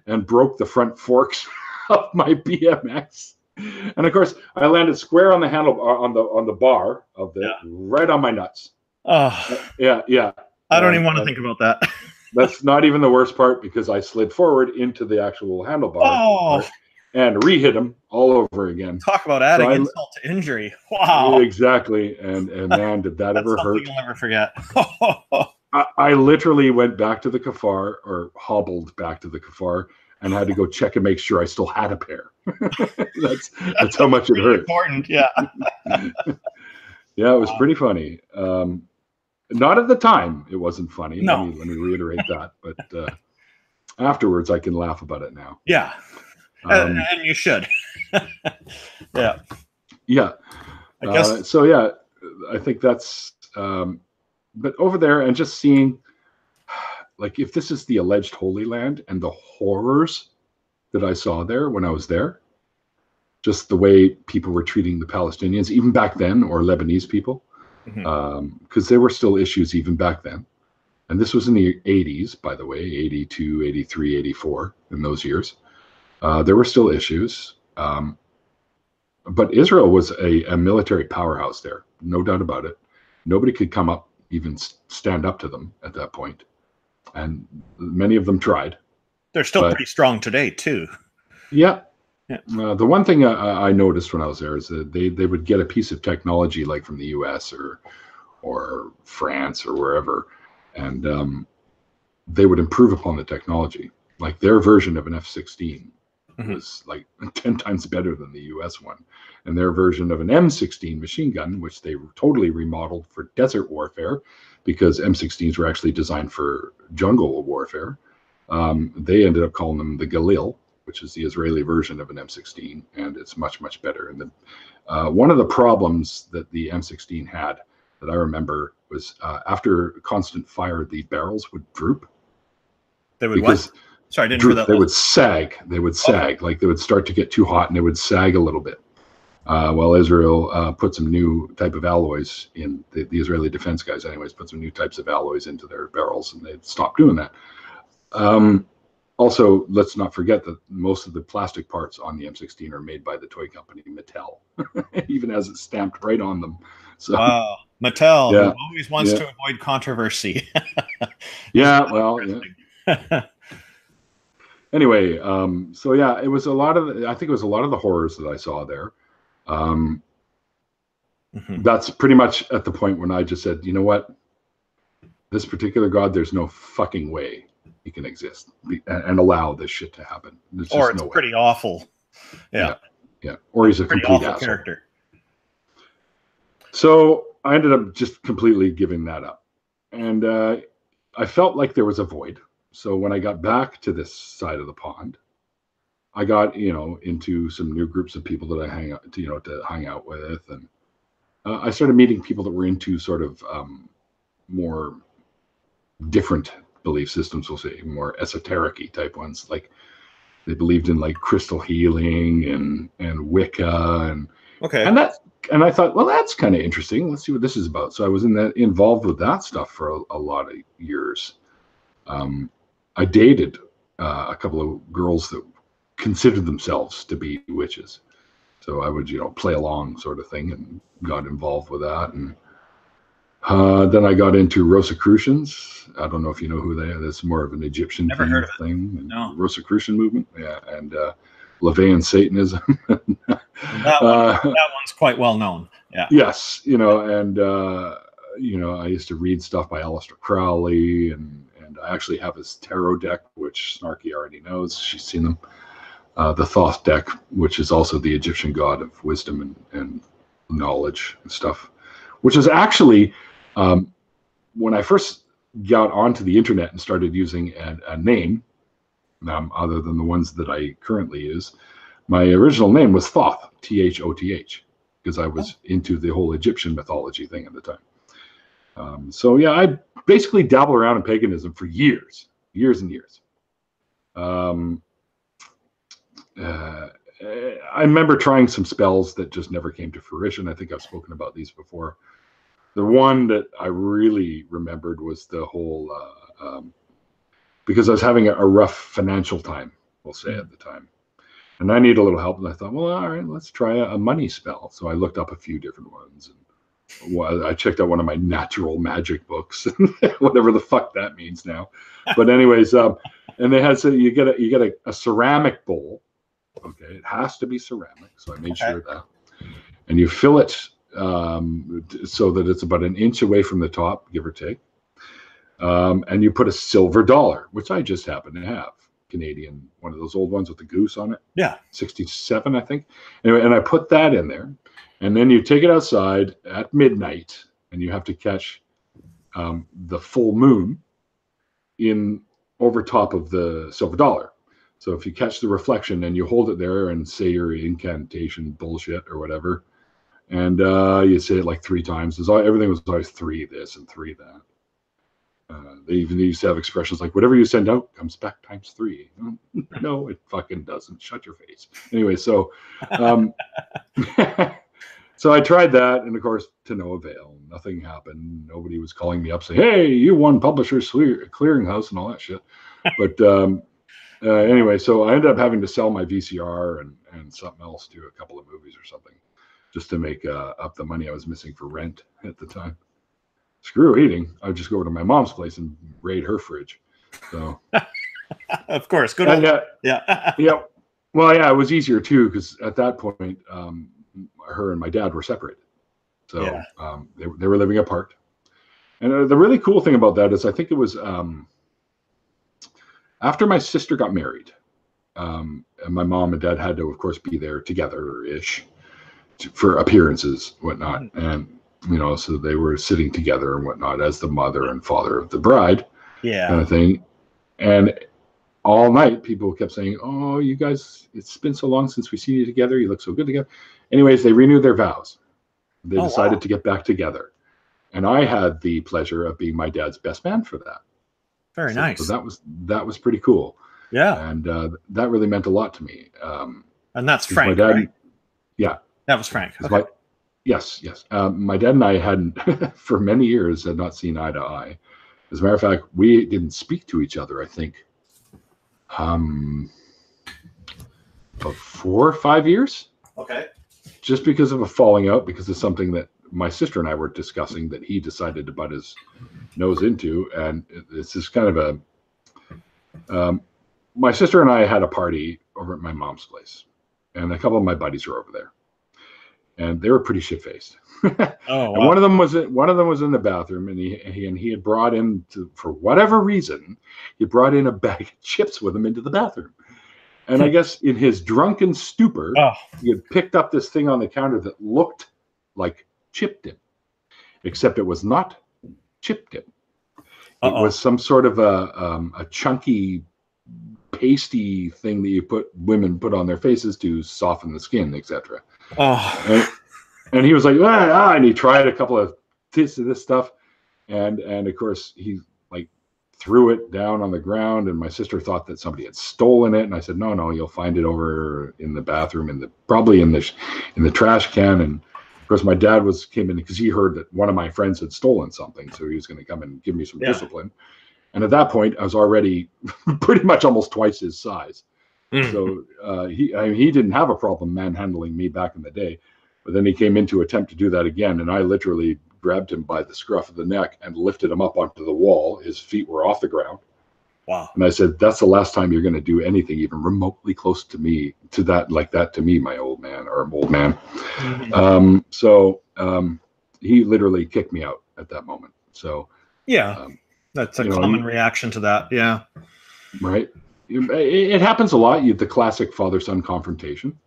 S2: and broke the front forks of my BMX, and of course I landed square on the handle on the bar of the right on my nuts.
S1: Oh
S2: yeah.
S1: I don't even want to think about that.
S2: That's not even the worst part, because I slid forward into the actual handlebar and re-hit him all over again.
S1: Talk about adding insult to injury. Wow.
S2: Exactly. And man, did that ever hurt?
S1: You'll never forget.
S2: I literally went back to the kafar, or hobbled back to the kafar, and had to go check and make sure I still had a pair. that's how much it hurt.
S1: Important, yeah.
S2: Yeah, it was pretty funny. Not at the time, it wasn't funny.
S1: No.
S2: Let me reiterate that. But afterwards, I can laugh about it now.
S1: Yeah, and you should. Yeah.
S2: Yeah.
S1: I guess.
S2: So yeah, I think that's. But over there, and just seeing, like, if this is the alleged Holy Land and the horrors that I saw there when I was there, just the way people were treating the Palestinians, even back then, or Lebanese people, because there were still issues even back then. And this was in the 80s, by the way, 82, 83, 84, in those years. There were still issues. But Israel was a military powerhouse there, no doubt about it. Nobody could come up, even stand up to them at that point. And many of them tried.
S1: They're still pretty strong today, too.
S2: Yeah. The one thing I noticed when I was there is that they would get a piece of technology, like from the US or France or wherever, and they would improve upon the technology. Like their version of an F-16 was like 10 times better than the US one. And their version of an M16 machine gun, which they totally remodeled for desert warfare, because M16s were actually designed for jungle warfare. They ended up calling them the Galil, which is the Israeli version of an M16, and it's much, much better. And one of the problems that the M16 had that I remember was after constant fire, the barrels would droop.
S1: They would what? Sorry, I didn't hear that.
S2: They would sag. They would sag. Like they would start to get too hot, and they would sag a little bit. Well, Israel put some new type of alloys in, the Israeli defense guys anyways, put some new types of alloys into their barrels, and they stopped doing that. Also, let's not forget that most of the plastic parts on the M16 are made by the toy company Mattel, even as it's stamped right on them. So,
S1: wow, Mattel,
S2: yeah,
S1: who always wants to avoid controversy.
S2: Yeah, well, yeah. Anyway, so yeah, it was a lot of, I think it was a lot of the horrors that I saw there. That's pretty much at the point when I just said, you know what, this particular God, there's no fucking way he can exist and allow this shit to happen. There's
S1: or
S2: just
S1: it's
S2: no
S1: pretty
S2: way.
S1: awful.
S2: Yeah. Or he's a
S1: pretty
S2: complete
S1: awful
S2: asshole.
S1: character.
S2: So I ended up just completely giving that up. And I felt like there was a void. So when I got back to this side of the pond, I got, into some new groups of people that I hang out, to hang out with. And I started meeting people that were into sort of more different belief systems, we'll say, more esoteric-y type ones. Like they believed in like crystal healing and Wicca and I thought, well, that's kind of interesting. Let's see what this is about. So I was involved with that stuff for a lot of years. I dated a couple of girls that considered themselves to be witches. So I would, play along sort of thing, and got involved with that. And then I got into Rosicrucians. I don't know if you know who they are. That's more of an Egyptian thing.
S1: No.
S2: Rosicrucian movement. Yeah. And LaVeyan Satanism.
S1: that one's quite well known. Yeah.
S2: Yes. And I used to read stuff by Aleister Crowley, and I actually have his tarot deck, which Snarky already knows. She's seen them. The Thoth deck, which is also the Egyptian god of wisdom and knowledge and stuff, which is actually, when I first got onto the internet and started using a name, other than the ones that I currently use, my original name was Thoth, Thoth, because I was into the whole Egyptian mythology thing at the time. So yeah, I basically dabbled around in paganism for years and years. I remember trying some spells that just never came to fruition. I think I've spoken about these before. The one that I really remembered was the whole, because I was having a rough financial time, we'll say, at the time. And I need a little help. And I thought, well, all right, let's try a money spell. So I looked up a few different ones. And I checked out one of my natural magic books, whatever the fuck that means now. But anyways, and they had, so you get a ceramic bowl. Okay, it has to be ceramic. So I made sure of that. And you fill it so that it's about an inch away from the top, give or take. And you put a silver dollar, which I just happen to have. Canadian, one of those old ones with the goose on it.
S1: Yeah.
S2: 67, I think. Anyway, and I put that in there. And then you take it outside at midnight, and you have to catch the full moon over top of the silver dollar. So if you catch the reflection and you hold it there and say your incantation bullshit or whatever, and you say it like 3 times, everything was always 3 this and 3 that. They even used to have expressions like, whatever you send out comes back times 3. No, it fucking doesn't. Shut your face. Anyway, so so I tried that, and of course, to no avail. Nothing happened. Nobody was calling me up saying, hey, you won Publishers Clearinghouse and all that shit. But anyway, so I ended up having to sell my VCR and something else to a couple of movies or something, just to make up the money I was missing for rent at the time. Screw eating. I'd just go over to my mom's place and raid her fridge. So,
S1: of course, good old,
S2: yeah. Well, yeah, it was easier too, because at that point, her and my dad were separated, so they were living apart. And the really cool thing about that is, I think it was after my sister got married, and my mom and dad had to, of course, be there together-ish for appearances, whatnot, and so they were sitting together and whatnot as the mother and father of the bride, kind of thing. And all night, people kept saying, "Oh, you guys, it's been so long since we've seen you together. You look so good together." Anyways, they renewed their vows. They decided to get back together, and I had the pleasure of being my dad's best man for that.
S1: Very nice.
S2: So that was pretty cool. Yeah, and that really meant a lot to me.
S1: And that's Frank, right?
S2: Yeah.
S1: That was Frank.
S2: Okay. Yes. My dad and I hadn't, for many years, had not seen eye to eye. As a matter of fact, we didn't speak to each other, I think, about 4 or 5 years.
S1: Okay.
S2: Just because of a falling out, because of something that my sister and I were discussing that he decided to butt his nose into. And it's just kind of my sister and I had a party over at my mom's place, and a couple of my buddies were over there, and they were pretty shit-faced.
S1: Oh, wow.
S2: And one of them was in the bathroom, and he had brought in, for whatever reason, he brought in a bag of chips with him into the bathroom. And I guess in his drunken stupor, he had picked up this thing on the counter that looked like chip dip, except it was not chip dip. It was some sort of a chunky, pasty thing that women put on their faces to soften the skin, etc. And he was like, and he tried a couple of bits of this stuff, and of course he like threw it down on the ground, and my sister thought that somebody had stolen it, and I said, no, you'll find it over in the bathroom, probably in the trash can. And of course my dad came in because he heard that one of my friends had stolen something, so he was going to come and give me some discipline. And at that point, I was already pretty much almost twice his size. So he didn't have a problem manhandling me back in the day. But then he came in to attempt to do that again, and I literally grabbed him by the scruff of the neck and lifted him up onto the wall. His feet were off the ground.
S1: Wow.
S2: And I said, that's the last time you're going to do anything even remotely close to me, to me, my old man, or old man. So he literally kicked me out at that moment. So
S1: that's a common reaction to that. Yeah.
S2: Right. It happens a lot. The classic father-son confrontation.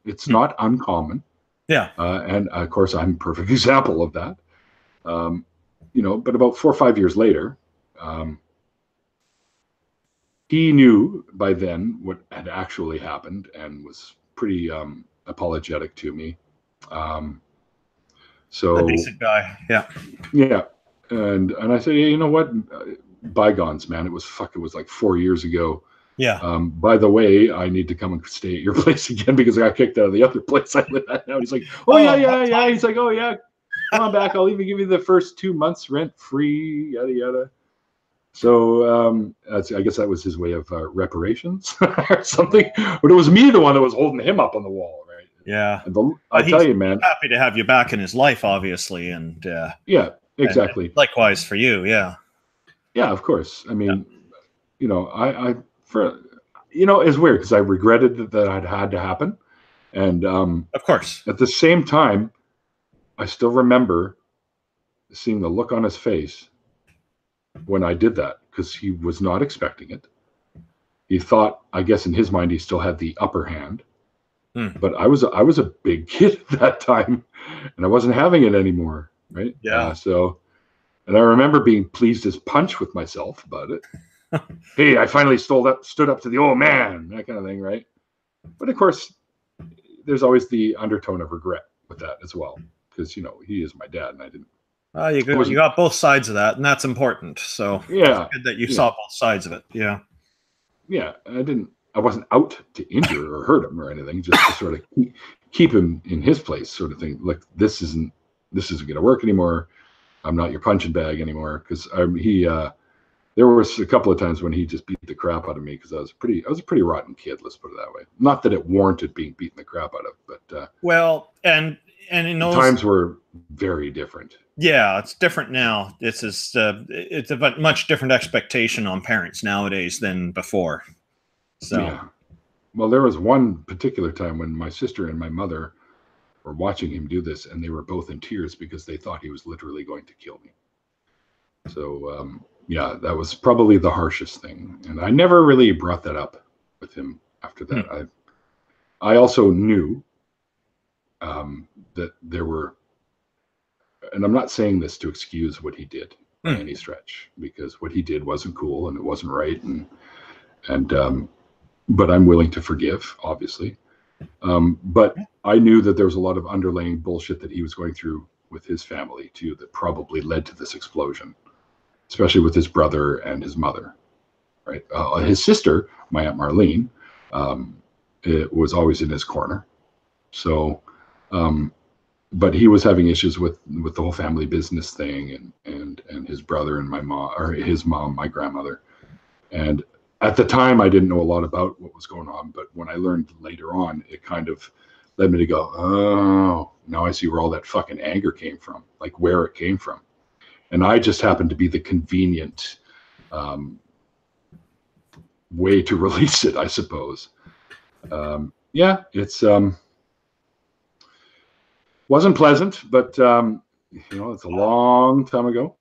S2: It's not uncommon. Yeah. And of course, I'm a perfect example of that. But about 4 or 5 years later, he knew by then what had actually happened and was pretty apologetic to me. So
S1: a decent guy. Yeah.
S2: Yeah. And I said, you know what? Bygones, man. It was like 4 years ago. Yeah. By the way, I need to come and stay at your place again because I got kicked out of the other place I live at now. He's like, yeah. He's like, come on back. I'll even give you the first 2 months rent free, yada, yada. So I guess that was his way of reparations or something. But it was me, the one that was holding him up on the wall, right?
S1: Yeah.
S2: I tell you, man.
S1: Happy to have you back in his life, obviously. And
S2: yeah, exactly.
S1: And likewise for you. Yeah.
S2: Yeah, of course. I mean, it's weird because I regretted that it had to happen. And
S1: of course,
S2: at the same time, I still remember seeing the look on his face when I did that, because he was not expecting it. He thought, I guess in his mind, he still had the upper hand. But I was a big kid at that time, and I wasn't having it anymore, right?
S1: Yeah.
S2: And I remember being pleased as punch with myself about it. Hey, I finally stood up to the old man, that kind of thing, right? But of course, there's always the undertone of regret with that as well, because he is my dad, and I didn't.
S1: You got both sides of that, and that's important. So
S2: yeah,
S1: it's good that you saw both sides of it. Yeah.
S2: Yeah, I wasn't out to injure or hurt him or anything, just to sort of keep him in his place, sort of thing. Like this isn't going to work anymore. I'm not your punching bag anymore, because there was a couple of times when he just beat the crap out of me because I was a pretty rotten kid. Let's put it that way. Not that it warranted being beaten the crap out of, but
S1: and in those
S2: times were very different.
S1: Yeah, it's different now. It's a much different expectation on parents nowadays than before. So,
S2: yeah. Well, there was one particular time when my sister and my mother were watching him do this, and they were both in tears because they thought he was literally going to kill me. So, yeah, that was probably the harshest thing. And I never really brought that up with him after that. I also knew that there were, and I'm not saying this to excuse what he did by any stretch, because what he did wasn't cool and it wasn't right. But I'm willing to forgive, obviously. But I knew that there was a lot of underlying bullshit that he was going through with his family too, that probably led to this explosion, especially with his brother and his mother, right? His sister, my Aunt Marlene, it was always in his corner. So But he was having issues with the whole family business thing, and his brother and my mom, or his mom, my grandmother. And at the time, I didn't know a lot about what was going on, but when I learned later on, it kind of led me to go, oh, now I see where all that fucking anger came from, like where it came from. And I just happened to be the convenient way to release it, I suppose. Yeah, it's wasn't pleasant, but it's a long time ago,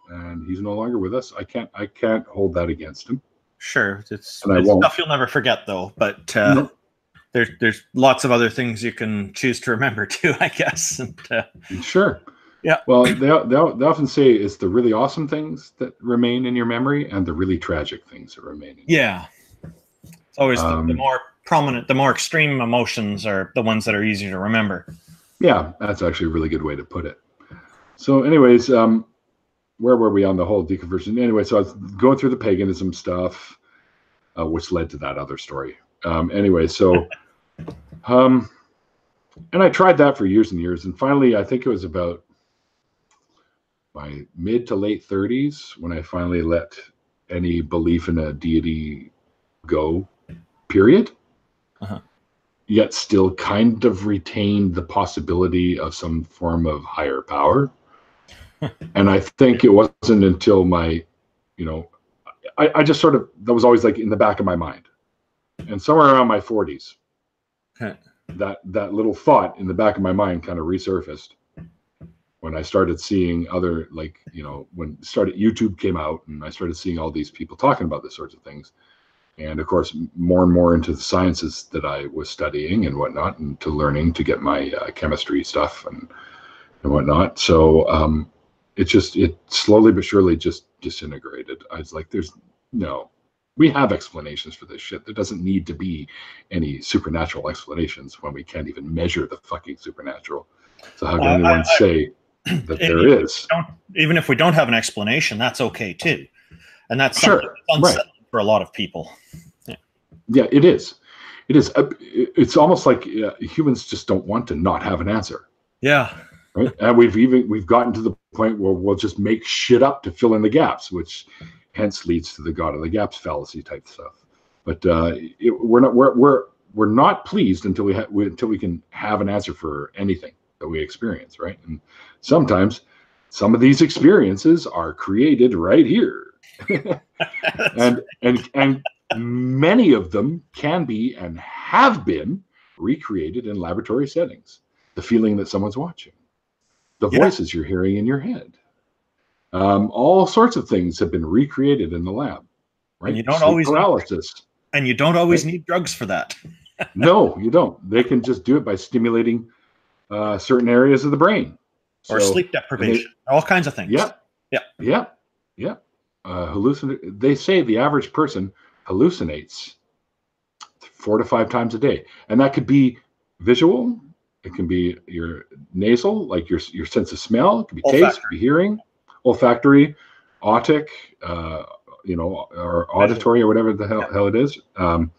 S2: and he's no longer with us. I can't hold that against him.
S1: Sure, it's
S2: And I won't.
S1: Stuff you'll never forget, though. But
S2: No.
S1: there's lots of other things you can choose to remember too, I guess. And,
S2: sure.
S1: Yeah.
S2: Well, they often say it's the really awesome things that remain in your memory and the really tragic things that remain.
S1: Yeah. It's always the more prominent, the more extreme emotions are the ones that are easier to remember.
S2: Yeah, that's actually a really good way to put it. So anyways, where were we on the whole deconversion? Anyway, so I was going through the paganism stuff, which led to that other story. Anyway, so, and I tried that for years and years. And finally, I think it was about my mid to late 30s when I finally let any belief in a deity go, period.
S1: Uh-huh.
S2: Yet still kind of retained the possibility of some form of higher power. And I think it wasn't until my, I just sort of, that was always like in the back of my mind. And somewhere around my 40s, that little thought in the back of my mind kind of resurfaced when I started seeing other, like, when YouTube came out and I started seeing all these people talking about this sorts of things. And of course, more and more into the sciences that I was studying and whatnot, and learning to get my chemistry stuff and whatnot. So it slowly but surely just disintegrated. I was like, we have explanations for this shit. There doesn't need to be any supernatural explanations when we can't even measure the fucking supernatural. So how can anyone say that there is?
S1: Even if we don't have an explanation, that's okay too. And that's
S2: sure,
S1: right. For a lot of people.
S2: Yeah, it is. It is. It's almost like humans just don't want to not have an answer.
S1: Yeah.
S2: Right. And we've gotten to the point where we'll just make shit up to fill in the gaps, which hence leads to the God of the gaps fallacy type stuff. But we're not pleased until we can have an answer for anything that we experience, right? And sometimes some of these experiences are created right here. and many of them can be and have been recreated in laboratory settings. The feeling that someone's watching, the voices you're hearing in your head, all sorts of things have been recreated in the lab, right?
S1: And you don't always
S2: paralysis,
S1: and you don't always need drugs for that.
S2: No, you don't. They can just do it by stimulating certain areas of the brain,
S1: or sleep deprivation, all kinds of things.
S2: Yeah. They say the average person hallucinates 4 to 5 times a day, and that could be visual, it can be your nasal, like your sense of smell, it could be taste, it could be hearing, olfactory, otic, or auditory, or whatever the hell it is, and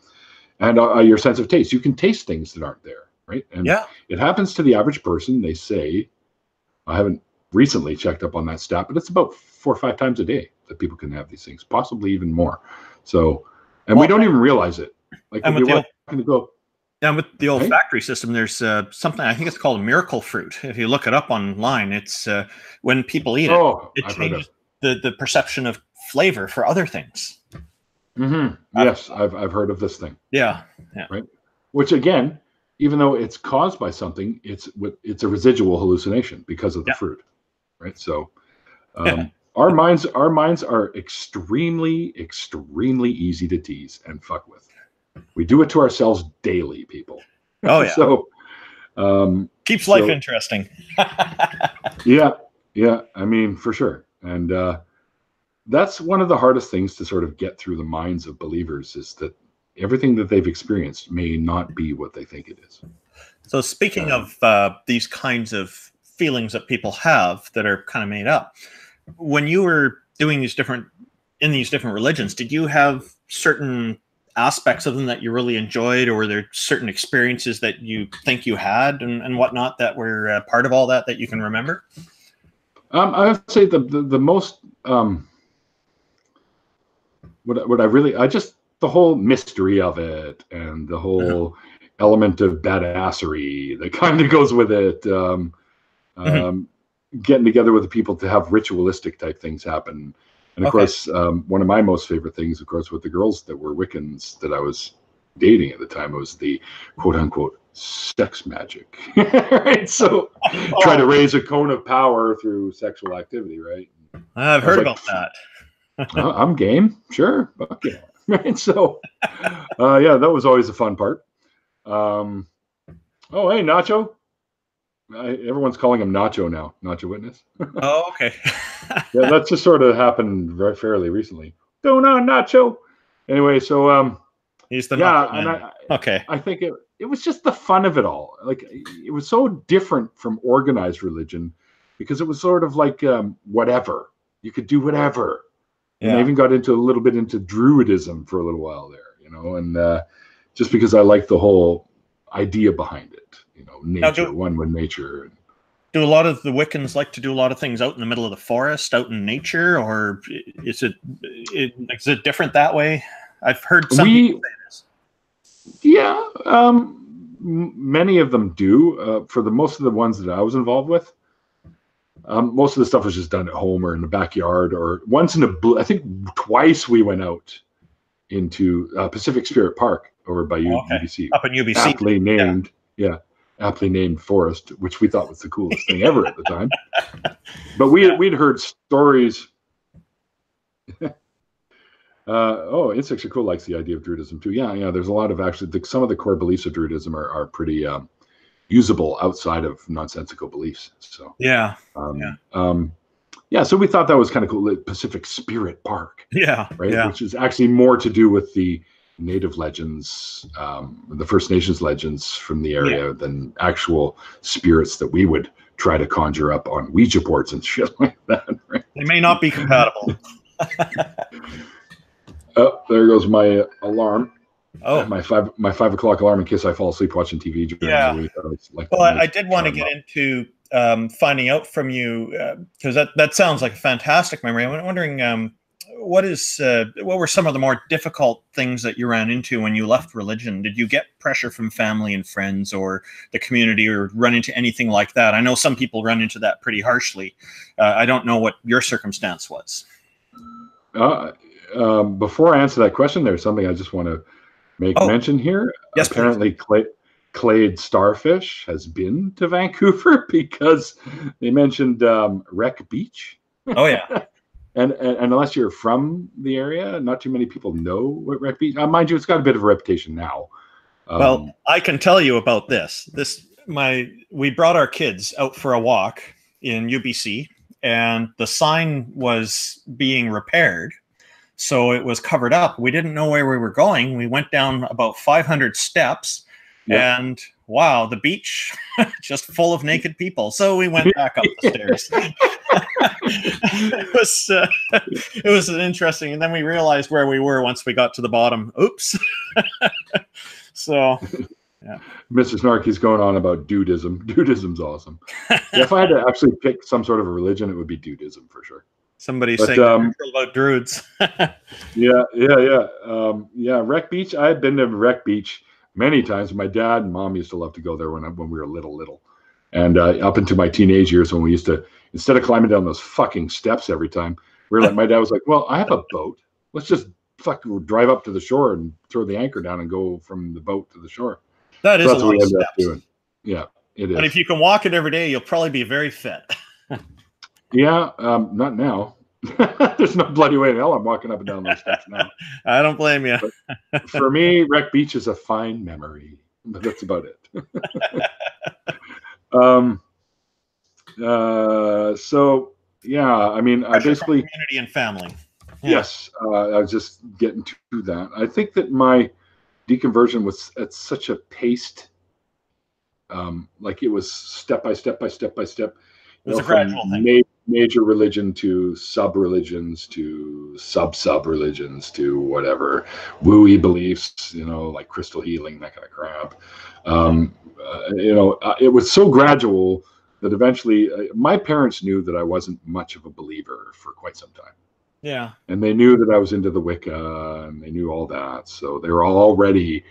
S2: your sense of taste. You can taste things that aren't there, right? And it happens to the average person. They say, I haven't recently checked up on that stat, but it's about 4 or 5 times a day that people can have these things, possibly even more. So, and we don't even realize it. Like when you're walking to go.
S1: And with the olfactory system, there's something, I think it's called a miracle fruit. If you look it up online, it's when people eat it changes the perception of flavor for other things.
S2: Mm-hmm. Yes, I've heard of this thing.
S1: Yeah.
S2: Right. Which again, even though it's caused by something, it's a residual hallucination because of the fruit, right? So, our minds are extremely, extremely easy to tease and fuck with. We do it to ourselves daily, people.
S1: Oh yeah.
S2: So,
S1: keeps life interesting.
S2: Yeah. I mean, for sure. And that's one of the hardest things to sort of get through the minds of believers, is that everything that they've experienced may not be what they think it is.
S1: So speaking of these kinds of feelings that people have that are kind of made up, when you were doing these different religions, did you have certain aspects of them that you really enjoyed, or were there certain experiences that you think you had and whatnot that were part of all that you can remember?
S2: I would say the most the whole mystery of it and the whole element of badassery that kind of goes with it. Getting together with the people to have ritualistic type things happen. And of course, one of my most favorite things, of course, with the girls that were Wiccans that I was dating at the time, was the quote unquote sex magic. Right? So try to raise a cone of power through sexual activity, right?
S1: I've heard about that.
S2: I'm game, sure. Okay. Right. So yeah, that was always a fun part. Oh, hey, Nacho. Everyone's calling him Nacho now. Nacho Witness.
S1: Oh, okay.
S2: Yeah, that's just sort of happened very fairly recently. Going on, Nacho. Anyway, so
S1: he's the
S2: and I think it was just the fun of it all. Like, it was so different from organized religion because it was sort of like whatever. You could do whatever. And I even got into a little bit into Druidism for a little while there, you know, and just because I like the whole idea behind it. You know, nature, one with nature.
S1: Do a lot of the Wiccans like to do a lot of things out in the middle of the forest, out in nature, or is it different that way? I've heard some people say this.
S2: Yeah, many of them do. For the most of the ones that I was involved with, most of the stuff was just done at home or in the backyard, or once in I think twice we went out into Pacific Spirit Park over by UBC.
S1: Up in UBC.
S2: Aptly named, aptly named forest, which we thought was the coolest thing ever at the time. But we'd heard stories. Insects are cool likes the idea of Druidism too. Yeah, there's a lot of some of the core beliefs of Druidism are pretty usable outside of nonsensical beliefs. So so we thought that was kind of cool. Pacific Spirit Park, which is actually more to do with the native legends, the First Nations legends from the area than actual spirits that we would try to conjure up on Ouija boards and shit like that. Right?
S1: They may not be compatible.
S2: Oh, there goes my alarm.
S1: Oh,
S2: my 5 o'clock alarm in case I fall asleep watching TV during the week.
S1: I did want to get into finding out from you, because that sounds like a fantastic memory. I'm wondering what were some of the more difficult things that you ran into when you left religion? Did you get pressure from family and friends or the community, or run into anything like that? I know some people run into that pretty harshly. I don't know what your circumstance was.
S2: Before I answer that question, there's something I just want to make mention here.
S1: Yes,
S2: apparently, Clade Starfish has been to Vancouver because they mentioned Wreck Beach.
S1: Oh yeah.
S2: And unless you're from the area, not too many people know what Wreck Beach. Mind you, it's got a bit of a reputation now.
S1: Well, I can tell you about this. We brought our kids out for a walk in UBC, and the sign was being repaired, so it was covered up. We didn't know where we were going. We went down about 500 steps, and wow, the beach just full of naked people. So we went back up the stairs. It was an interesting, and then we realized where we were once we got to the bottom. Oops. So yeah,
S2: Mr. Snarky's going on about dudism. Dudism's awesome. If I had to actually pick some sort of a religion, it would be dudism for sure.
S1: Somebody's saying about druids.
S2: Wreck Beach. I had been to Wreck Beach many times. My dad and mom used to love to go there when we were little. And up into my teenage years, when we used to, instead of climbing down those fucking steps every time, my dad was like, well, I have a boat. Let's just drive up to the shore and throw the anchor down and go from the boat to the shore.
S1: That's a lot of steps.
S2: Doing. Yeah, it is.
S1: And if you can walk it every day, you'll probably be very fit.
S2: Yeah, not now. There's no bloody way in hell I'm walking up and down those steps now.
S1: I don't blame you.
S2: But for me, Wreck Beach is a fine memory, but that's about it. So yeah, I mean, I basically
S1: community and family.
S2: Yeah. Yes, I was just getting to that. I think that my deconversion was at such a paced, like it was step by step by step by step.
S1: It was a gradual thing.
S2: major religion to sub-religions to sub-religions to whatever wooey beliefs, like crystal healing, that kind of crap. It was so gradual that eventually my parents knew that I wasn't much of a believer for quite some time.
S1: Yeah.
S2: And they knew that I was into the Wicca, and they knew all that. So they were already,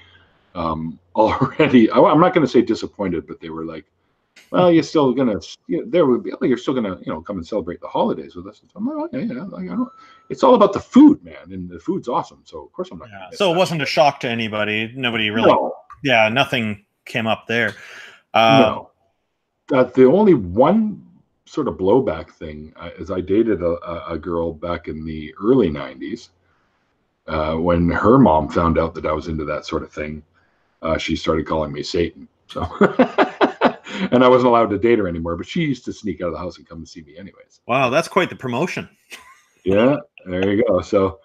S2: I'm not going to say disappointed, but they were like, well, you're still gonna, you're still gonna, come and celebrate the holidays with us. I'm like, okay, yeah, it's all about the food, man, and the food's awesome. So of course I'm not.
S1: Yeah. So it wasn't a shock to anybody. Nobody really. No. Yeah, nothing came up there.
S2: No, the only one sort of blowback thing is I dated a girl back in the early '90s. When her mom found out that I was into that sort of thing, she started calling me Satan. So. And I wasn't allowed to date her anymore, but she used to sneak out of the house and come and see me anyways.
S1: Wow, that's quite the promotion.
S2: Yeah, there you go. So,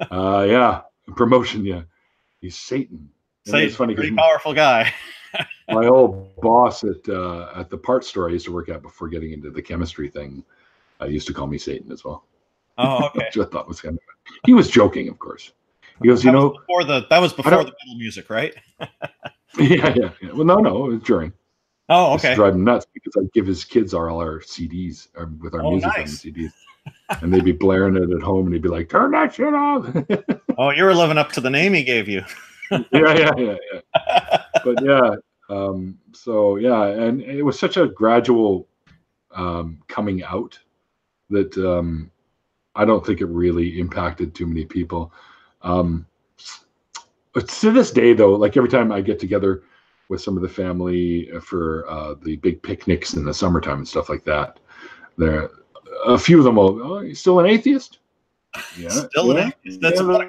S2: yeah, promotion. Yeah, he's Satan.
S1: Satan's a pretty powerful guy.
S2: My old boss at the parts store I used to work at before getting into the chemistry thing, used to call me Satan as well.
S1: Oh, okay.
S2: Which I thought was kind of. He was joking, of course. He goes,
S1: that was before the metal music, right?
S2: Yeah. Well, no, it was during.
S1: Oh, okay.
S2: It's driving nuts because I give his kids all our CDs with our music on the CDs, and they'd be blaring it at home, and he'd be like, "Turn that shit off."
S1: Oh, you were living up to the name he gave you.
S2: Yeah. But yeah, so yeah, and it was such a gradual coming out that I don't think it really impacted too many people. But to this day, though, like every time I get together with some of the family for the big picnics in the summertime and stuff like that, there a few of them will, "Oh, you still an atheist?" Yeah,
S1: still an atheist.
S2: That's not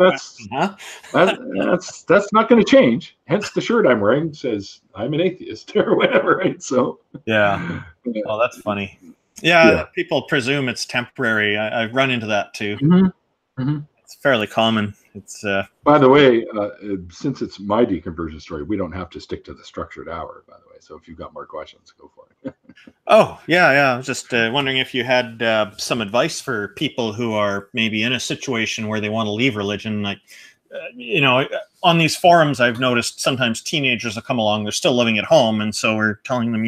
S2: going to change. Hence the shirt I'm wearing says I'm an atheist or whatever, right? So
S1: yeah. Oh, that's funny. Yeah, people presume it's temporary. I've run into that too. It's fairly common. It's
S2: by the way, since it's my deconversion story, we don't have to stick to the structured hour, by the way. So if you've got more questions, go for it.
S1: Oh, yeah. I was just wondering if you had some advice for people who are maybe in a situation where they want to leave religion. Like, on these forums, I've noticed sometimes teenagers will come along, they're still living at home. And so we're telling them,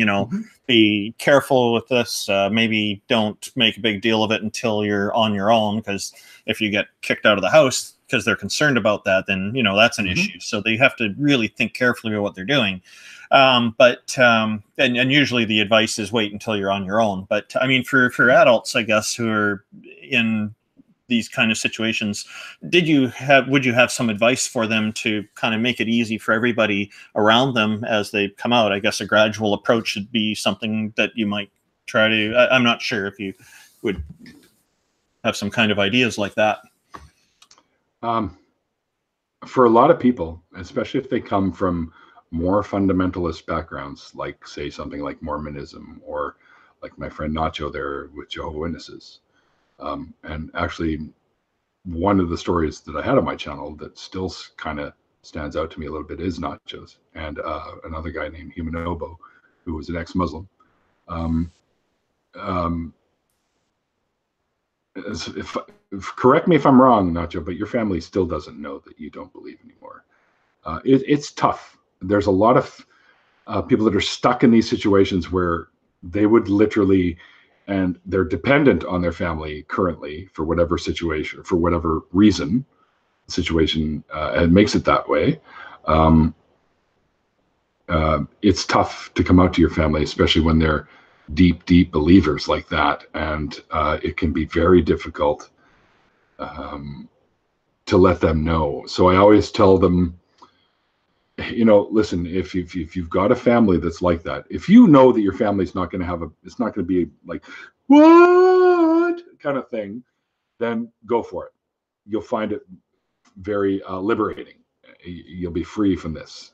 S1: be careful with this. Maybe don't make a big deal of it until you're on your own, because if you get kicked out of the house because they're concerned about that, then, that's an issue. So they have to really think carefully about what they're doing. And usually the advice is wait until you're on your own. But I mean, for adults, I guess, who are in these kind of situations, would you have some advice for them to kind of make it easy for everybody around them as they come out? I guess a gradual approach should be something that you might try to, I'm not sure if you would have some kind of ideas like that.
S2: For a lot of people, especially if they come from more fundamentalist backgrounds, like say something like Mormonism, or like my friend Nacho there with Jehovah's Witnesses. And actually, one of the stories that I had on my channel that still kind of stands out to me a little bit is Nacho's, and another guy named Humanobo, who was an ex-Muslim. Correct me if I'm wrong, Nacho, but your family still doesn't know that you don't believe anymore. It's tough. There's a lot of people that are stuck in these situations where they would literally, and they're dependent on their family currently for whatever situation, for whatever reason, the situation makes it that way. It's tough to come out to your family, especially when they're deep believers like that, and it can be very difficult to let them know. So I always tell them, listen, if you've got a family that's like that, if you know that your family's not going to have it's not going to be like, what kind of thing, then go for it. You'll find it very liberating. You'll be free from this.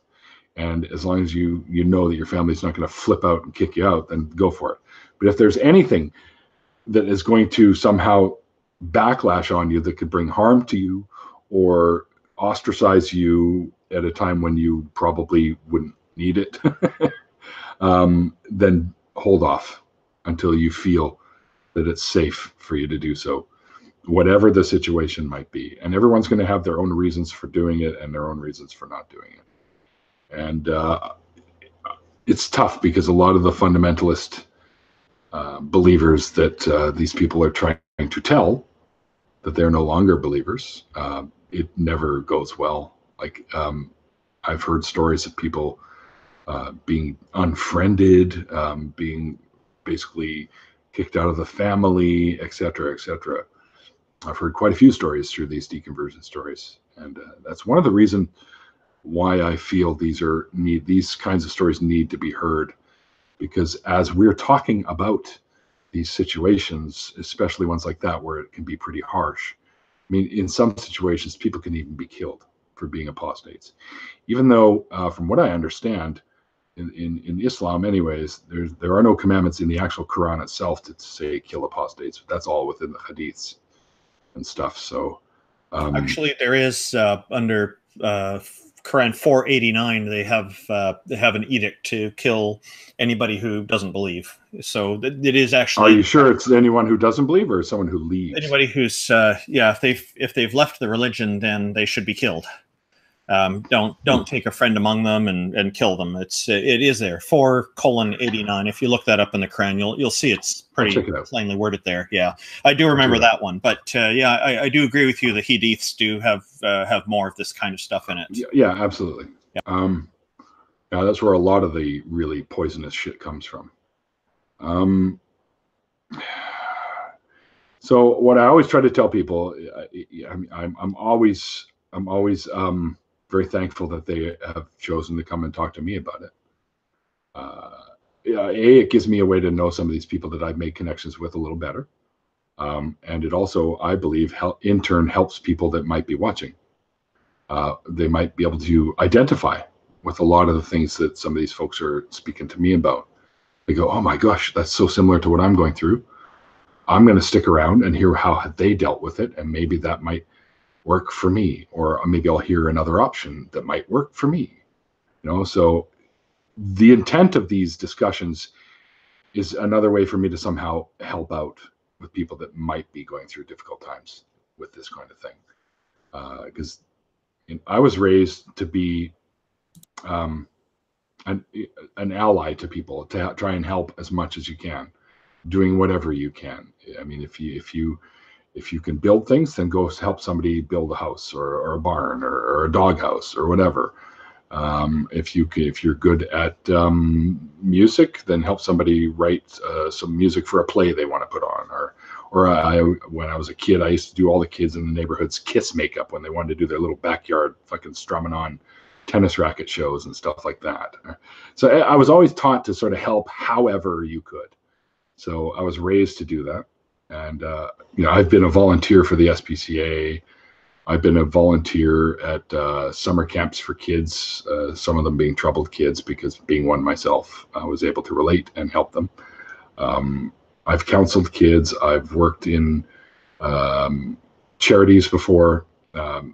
S2: And as long as you know that your family's not going to flip out and kick you out, then go for it. But if there's anything that is going to somehow backlash on you that could bring harm to you or ostracize you at a time when you probably wouldn't need it, then hold off until you feel that it's safe for you to do so, whatever the situation might be. And everyone's going to have their own reasons for doing it and their own reasons for not doing it. And it's tough because a lot of the fundamentalist believers that these people are trying to tell that they're no longer believers, it never goes well. Like, I've heard stories of people being unfriended, being basically kicked out of the family, etc., etc. I've heard quite a few stories through these deconversion stories, and that's one of the reasons why I feel these kinds of stories need to be heard, because as we're talking about these situations, especially ones like that where it can be pretty harsh. I mean, in some situations, people can even be killed for being apostates, even though, from what I understand, in Islam, anyways, there are no commandments in the actual Quran itself to say kill apostates. That's all within the hadiths and stuff. So
S1: actually, there is under Quran 489, they have an edict to kill anybody who doesn't believe. So it is actually.
S2: Are you sure it's anyone who doesn't believe, or someone who leaves?
S1: Anybody who's if they've left the religion, then they should be killed. Don't take a friend among them and kill them. It is there 4:89. If you look that up in the Quran, you'll see it's pretty plainly worded there. Yeah, I do remember that one. But yeah, I do agree with you. The hadiths do have more of this kind of stuff in it.
S2: Yeah, absolutely. Yeah. Yeah, that's where a lot of the really poisonous shit comes from. So what I always try to tell people, I'm always very thankful that they have chosen to come and talk to me about it. It gives me a way to know some of these people that I've made connections with a little better. And it also, I believe, in turn helps people that might be watching. They might be able to identify with a lot of the things that some of these folks are speaking to me about. They go, oh my gosh, that's so similar to what I'm going through. I'm going to stick around and hear how they dealt with it, and maybe that might work for me, or maybe I'll hear another option that might work for me. So the intent of these discussions is another way for me to somehow help out with people that might be going through difficult times with this kind of thing. Because I was raised to be an ally to people, to try and help as much as you can, doing whatever you can. I mean, if you can build things, then go help somebody build a house or a barn or a dog house or whatever. If you're good at music, then help somebody write some music for a play they want to put on. When I was a kid, I used to do all the kids in the neighborhood's kiss makeup when they wanted to do their little backyard fucking strumming on tennis racket shows and stuff like that. So I was always taught to sort of help however you could. So I was raised to do that. And, I've been a volunteer for the SPCA. I've been a volunteer at summer camps for kids, some of them being troubled kids, because being one myself, I was able to relate and help them. I've counseled kids. I've worked in charities before,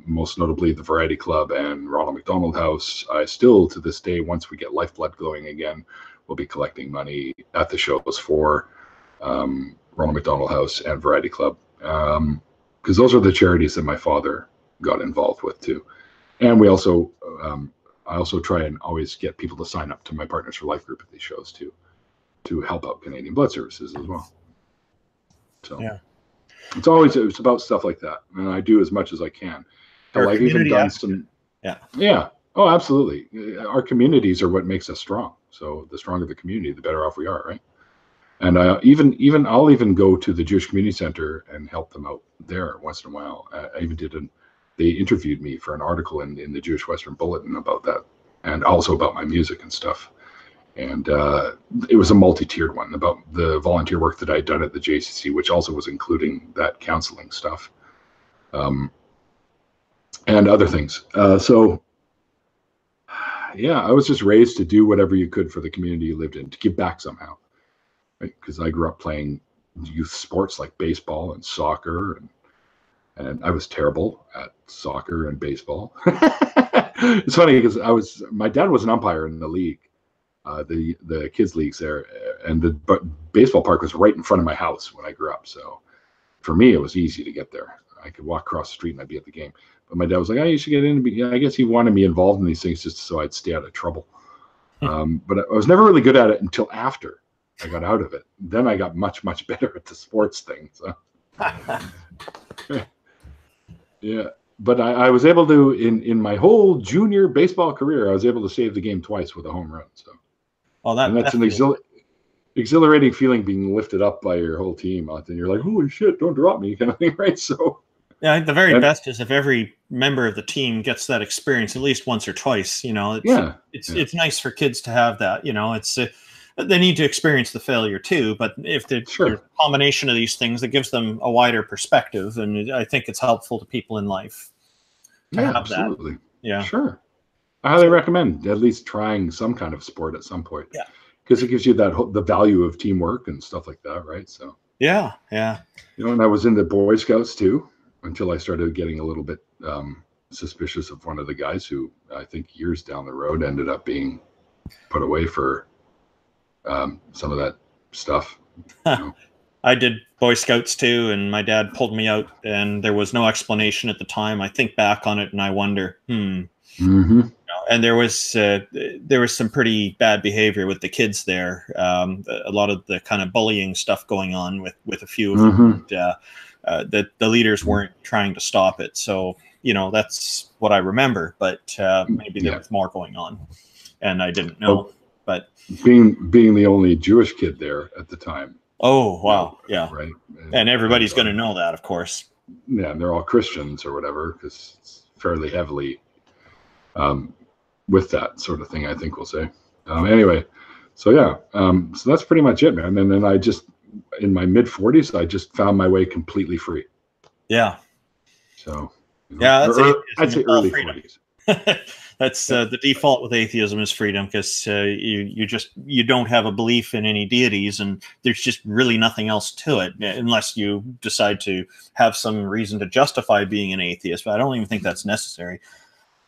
S2: most notably the Variety Club and Ronald McDonald House. I still, to this day, once we get Lifeblood going again, we'll be collecting money at the shows for Ronald McDonald House and Variety Club, because those are the charities that my father got involved with too. And we also, I also try and always get people to sign up to my Partners for Life group at these shows too, to help out Canadian Blood Services as well. So yeah, it's about stuff like that, and I do as much as I can. Hell, I've even done some. Yeah. Oh, absolutely. Our communities are what makes us strong. So the stronger the community, the better off we are, right? And I'll even go to the Jewish Community Center and help them out there once in a while. I even they interviewed me for an article in the Jewish Western Bulletin about that, and also about my music and stuff. And it was a multi-tiered one about the volunteer work that I'd done at the JCC, which also was including that counseling stuff, and other things. So yeah, I was just raised to do whatever you could for the community you lived in, to give back somehow. Because I grew up playing youth sports like baseball and soccer, and I was terrible at soccer and baseball. It's funny because my dad was an umpire in the league, the kids leagues there, and the baseball park was right in front of my house when I grew up. So for me, it was easy to get there. I could walk across the street and I'd be at the game. But my dad was like, "Oh, you should get in." Yeah, I guess he wanted me involved in these things just so I'd stay out of trouble. But I was never really good at it until after I got out of it. Then I got much better at the sports thing. So yeah. But I was able to, in my whole junior baseball career, I was able to save the game twice with a home run. So, and that's an exhilarating feeling, being lifted up by your whole team. And you're like, "Holy shit, don't drop me," kind of thing, right? So,
S1: yeah, I think the very best is if every member of the team gets that experience at least once or twice. You know, it's nice for kids to have that. You know, it's they need to experience the failure too, but if there's a combination of these things, it gives them a wider perspective, and I think it's helpful to people in life to have
S2: absolutely.
S1: That. Yeah,
S2: sure. I highly recommend at least trying some kind of sport at some point.
S1: Yeah,
S2: because it gives you the value of teamwork and stuff like that, right? So
S1: yeah.
S2: You know, and I was in the Boy Scouts too until I started getting a little bit suspicious of one of the guys who I think years down the road ended up being put away for some of that stuff. You know?
S1: I did Boy Scouts too, and my dad pulled me out, and there was no explanation at the time. I think back on it, and I wonder,
S2: Mm-hmm.
S1: And there was some pretty bad behavior with the kids there. A lot of the kind of bullying stuff going on with a few of them. And, the leaders weren't trying to stop it. So, you know, that's what I remember. But maybe there was more going on, and I didn't know.
S2: Well,
S1: but
S2: being the only Jewish kid there at the time.
S1: Oh, wow. Yeah.
S2: Right.
S1: And everybody's going to know that, of course.
S2: Yeah. And they're all Christians or whatever, because it's fairly heavily with that sort of thing, I think we'll say. Anyway, so yeah. So that's pretty much it, man. And then I just, in my mid-40s, I just found my way completely free.
S1: Yeah.
S2: So, you know,
S1: yeah,
S2: I'd say early 40s.
S1: That's the default with atheism is freedom, because you don't have a belief in any deities, and there's just really nothing else to it unless you decide to have some reason to justify being an atheist. But I don't even think that's necessary.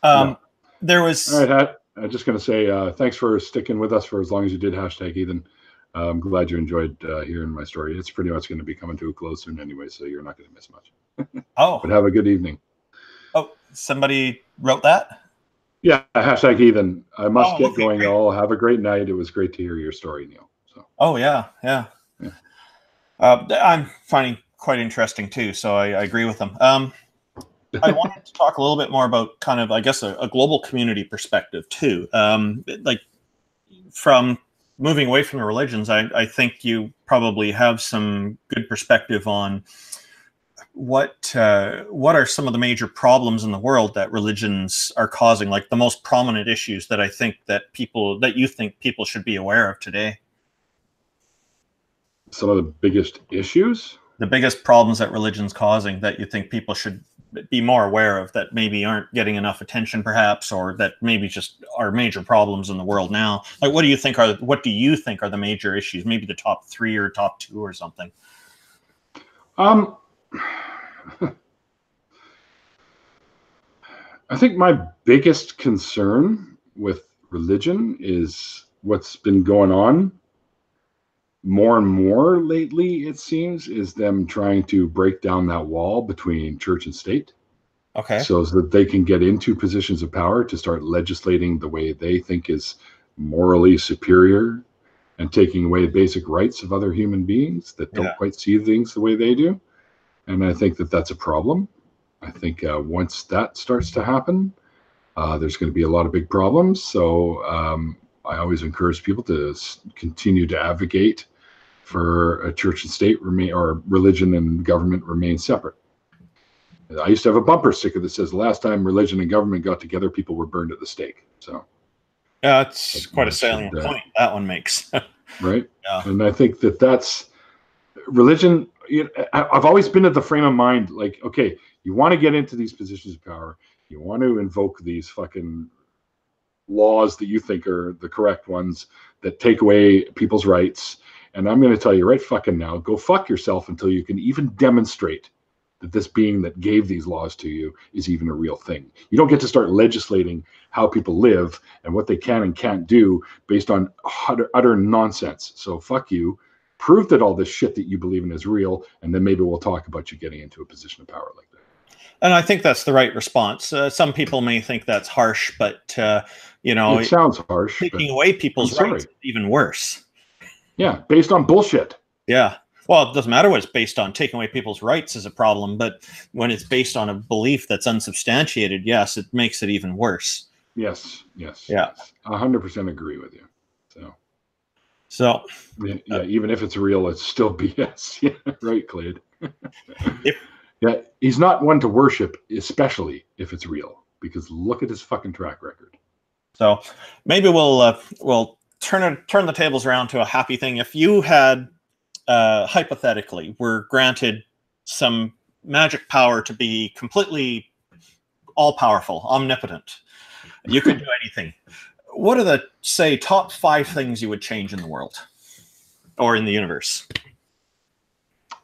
S2: No.
S1: There was.
S2: All right, I'm just going to say thanks for sticking with us for as long as you did. #Ethan. I'm glad you enjoyed hearing my story. It's pretty much going to be coming to a close soon anyway, so you're not going to miss much.
S1: Oh.
S2: But have a good evening.
S1: Oh, somebody wrote that?
S2: Yeah, #Ethan. I must get going,
S1: great.
S2: y'all. Have a great night. It was great to hear your story, Neil. So.
S1: Oh, yeah. I'm finding quite interesting, too, so I agree with them. I wanted to talk a little bit more about kind of, I guess, a global community perspective, too. Like, from moving away from the religions, I think you probably have some good perspective on what are some of the major problems in the world that religions are causing, like the most prominent issues that I think that you think people should be aware of today?
S2: Some of the biggest issues?
S1: The biggest problems that religion's causing that you think people should be more aware of, that maybe aren't getting enough attention perhaps, or that maybe just are major problems in the world now. Like, what do you think are the major issues? Maybe the top 3 or top 2 or something.
S2: I think my biggest concern with religion is what's been going on more and more lately, it seems, is them trying to break down that wall between church and state.
S1: Okay.
S2: So that they can get into positions of power to start legislating the way they think is morally superior and taking away basic rights of other human beings that don't quite see things the way they do. And I think that that's a problem. I think once that starts to happen, there's going to be a lot of big problems. So I always encourage people to continue to advocate for a church and state or religion and government remain separate. I used to have a bumper sticker that says, "The last time religion and government got together, people were burned at the stake." So,
S1: yeah, it's quite a salient point that one makes.
S2: Right.
S1: Yeah.
S2: And I think that's religion. I've always been of the frame of mind, like, okay, you want to get into these positions of power, you want to invoke these fucking laws that you think are the correct ones that take away people's rights. And I'm going to tell you right fucking now, go fuck yourself until you can even demonstrate that this being that gave these laws to you is even a real thing. You don't get to start legislating how people live and what they can and can't do based on utter nonsense. So fuck you. Prove that all this shit that you believe in is real, and then maybe we'll talk about you getting into a position of power like that.
S1: And I think that's the right response. Some people may think that's harsh, but
S2: it sounds harsh.
S1: Taking away people's rights is even worse.
S2: Yeah, based on bullshit.
S1: Yeah. Well, it doesn't matter what it's based on. Taking away people's rights is a problem, but when it's based on a belief that's unsubstantiated, yes, it makes it even worse.
S2: Yes.
S1: Yeah.
S2: Yes. 100% agree with you.
S1: So
S2: yeah, even if it's real, it's still BS. Yeah, right, Clade. Yeah, he's not one to worship, especially if it's real, because look at his fucking track record.
S1: So maybe we'll turn the tables around to a happy thing. If you had hypothetically were granted some magic power to be completely all-powerful, omnipotent, you could do anything. What are the, say, top 5 things you would change in the world or in the universe?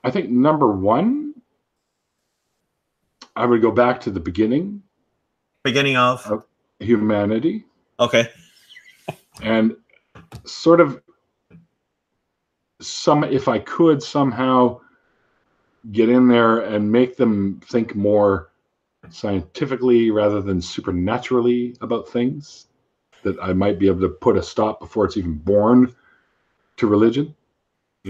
S2: I think number 1, I would go back to the beginning.
S1: Beginning of
S2: humanity.
S1: Okay.
S2: And sort of if I could somehow get in there and make them think more scientifically rather than supernaturally about things, that I might be able to put a stop before it's even born to religion,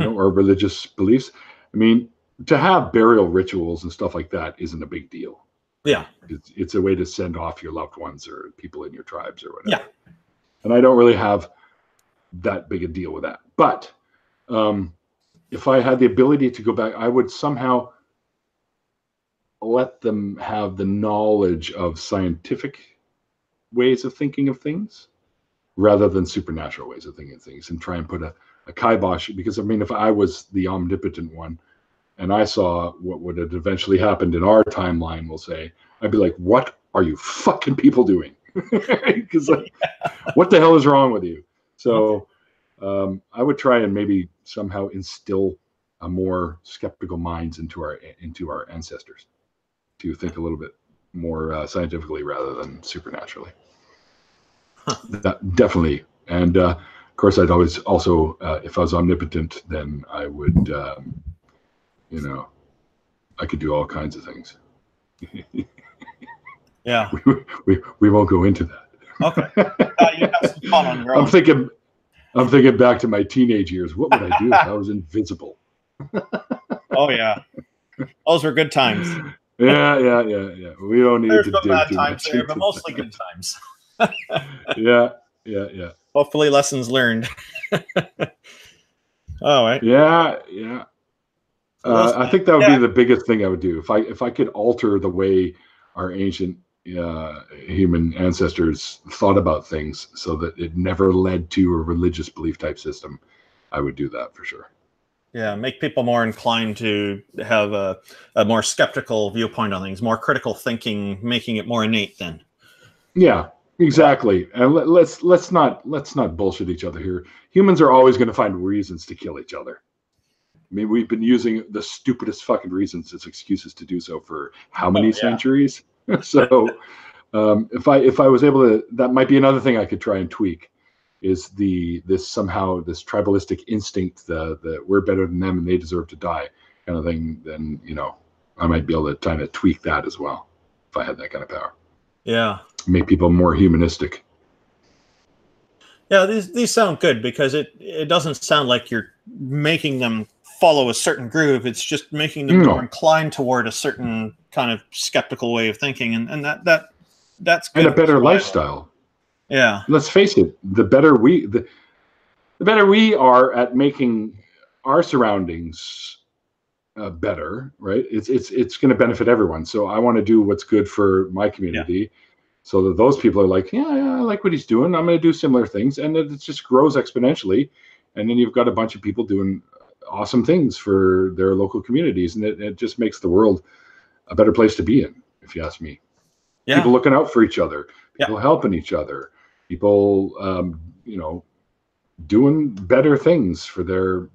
S2: or religious beliefs. I mean, to have burial rituals and stuff like that isn't a big deal.
S1: Yeah.
S2: It's a way to send off your loved ones or people in your tribes or whatever.
S1: Yeah.
S2: And I don't really have that big a deal with that. But if I had the ability to go back, I would somehow let them have the knowledge of scientific ways of thinking of things rather than supernatural ways of thinking of things, and try and put a kibosh. Because I mean, if I was the omnipotent one and I saw what would have eventually happened in our timeline, we'll say, I'd be like, what are you fucking people doing? Because what the hell is wrong with you? So I would try and maybe somehow instill a more skeptical minds into our ancestors to think a little bit more scientifically rather than supernaturally. That definitely. And of course, I'd always also, if I was omnipotent, then I would, I could do all kinds of things.
S1: Yeah.
S2: We won't go into that.
S1: Okay. You have some fun on your own.
S2: I'm thinking back to my teenage years. What would I do if I was invisible?
S1: Oh yeah, those were good times.
S2: Yeah. We don't need to dig
S1: bad
S2: too
S1: times
S2: much
S1: there,
S2: into
S1: but mostly
S2: that.
S1: good times.
S2: Yeah.
S1: Hopefully, lessons learned. All right.
S2: Yeah. I think that would be the biggest thing I would do if I could alter the way our ancient human ancestors thought about things so that it never led to a religious belief type system. I would do that for sure.
S1: Yeah, make people more inclined to have a more skeptical viewpoint on things, more critical thinking, making it more innate then.
S2: Yeah, exactly. And let's not bullshit each other here. Humans are always going to find reasons to kill each other. I mean, we've been using the stupidest fucking reasons as excuses to do so for how many centuries? So if I was able to, that might be another thing I could try and tweak, is this tribalistic instinct, the we're better than them and they deserve to die kind of thing. Then I might be able to kind of tweak that as well if I had that kind of power.
S1: Yeah,
S2: make people more humanistic.
S1: Yeah, these sound good because it doesn't sound like you're making them follow a certain groove. It's just making them more inclined toward a certain kind of skeptical way of thinking, and that's good.
S2: And a better lifestyle.
S1: Yeah.
S2: Let's face it, the better we are at making our surroundings better, right? It's going to benefit everyone. So I want to do what's good for my community, so that those people are like, yeah, I like what he's doing. I'm going to do similar things, and it just grows exponentially. And then you've got a bunch of people doing awesome things for their local communities, and it just makes the world a better place to be in, if you ask me. Yeah. People looking out for each other, people helping each other, people, doing better things for their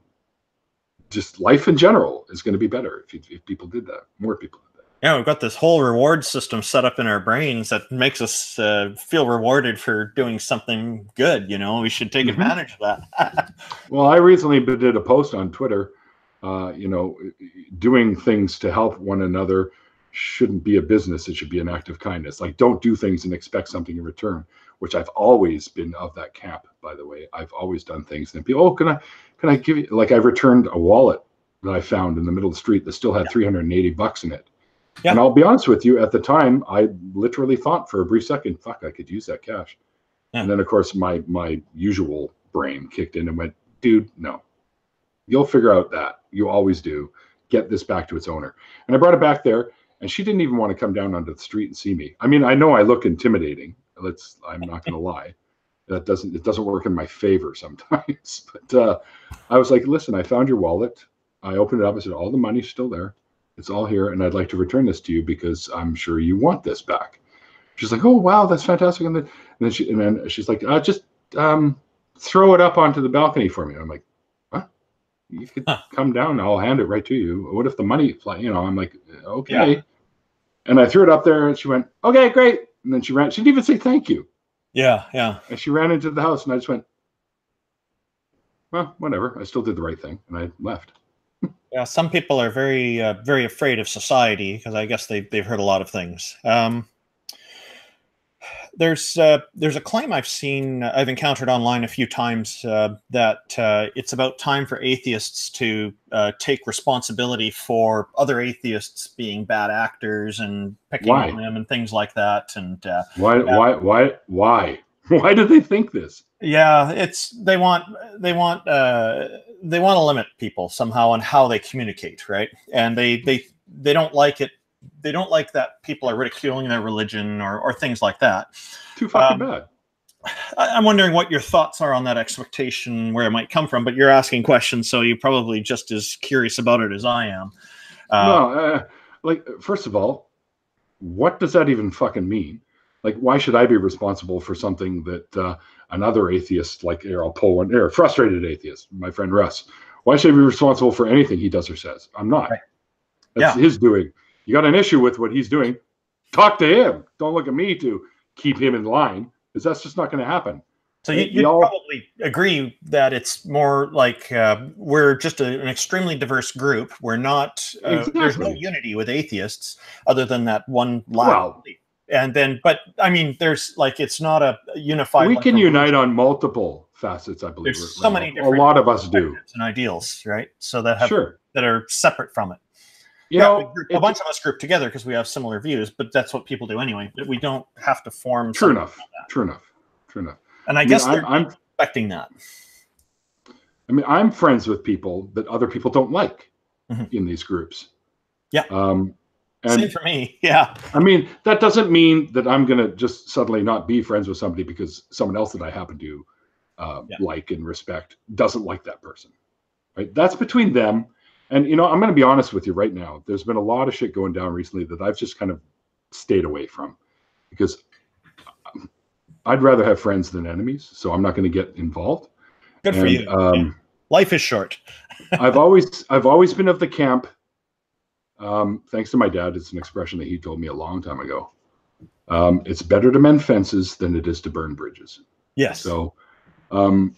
S2: just life in general is going to be better if people did that. More people did that.
S1: Yeah, we've got this whole reward system set up in our brains that makes us feel rewarded for doing something good. We should take advantage of that.
S2: Well, I recently did a post on Twitter. Doing things to help one another shouldn't be a business. It should be an act of kindness. Like, don't do things and expect something in return, which I've always been of that camp, by the way. I've always done things and people, can I give you, like, I returned a wallet that I found in the middle of the street that still had $380 in it. Yeah. And I'll be honest with you, at the time, I literally thought for a brief second, fuck, I could use that cash. Yeah. And then, of course, my usual brain kicked in and went, dude, no. You'll figure out that. You always do. Get this back to its owner. And I brought it back there, and she didn't even want to come down onto the street and see me. I mean, I know I look intimidating. I'm not going to lie. It doesn't work in my favor sometimes. But I was like, listen, I found your wallet. I opened it up. I said, all the money's still there. It's all here, and I'd like to return this to you because I'm sure you want this back. She's like, oh, wow, that's fantastic. And then she's like, just throw it up onto the balcony for me. And I'm like, you could come down, I'll hand it right to you. What if the money I'm like, okay. Yeah. And I threw it up there and she went, okay, great. And then she didn't even say thank you.
S1: Yeah.
S2: And she ran into the house and I just went, well, whatever. I still did the right thing and I left.
S1: Yeah, some people are very, very afraid of society because I guess they've heard a lot of things. There's a claim I've encountered online a few times that it's about time for atheists to take responsibility for other atheists being bad actors and picking on them and things like that. And
S2: why do they think this?
S1: Yeah, they want to limit people somehow on how they communicate, right? And they don't like it. They don't like that people are ridiculing their religion or things like that.
S2: Too fucking bad.
S1: I'm wondering what your thoughts are on that expectation, where it might come from, but you're asking questions, so you're probably just as curious about it as I am.
S2: First of all, what does that even fucking mean? Like, why should I be responsible for something that another atheist, like, I'll pull one here, frustrated atheist, my friend Russ, why should I be responsible for anything he does or says? I'm not. Right. That's his doing. You got an issue with what he's doing, talk to him. Don't look at me to keep him in line, because that's just not going to happen.
S1: So you probably agree that it's more like we're just an extremely diverse group. We're not, there's no unity with atheists other than that one lie. And then, but I mean, there's like, it's not a unified.
S2: We can unite on multiple facets, I believe.
S1: There's so many different.
S2: A lot of us do.
S1: And ideals, right? So that that are separate from it. A bunch of us group together because we have similar views, but that's what people do anyway. But we don't have to form.
S2: True enough.
S1: And I guess I'm expecting that.
S2: I mean, I'm friends with people that other people don't like in these groups.
S1: Yeah. Same for me. Yeah.
S2: I mean, that doesn't mean that I'm going to just suddenly not be friends with somebody because someone else that I happen to like and respect doesn't like that person. Right? That's between them. And, I'm going to be honest with you right now. There's been a lot of shit going down recently that I've just kind of stayed away from because I'd rather have friends than enemies. So I'm not going to get involved.
S1: Good for you. Life is short.
S2: I've always been of the camp. Thanks to my dad, it's an expression that he told me a long time ago. It's better to mend fences than it is to burn bridges.
S1: Yes.
S2: So you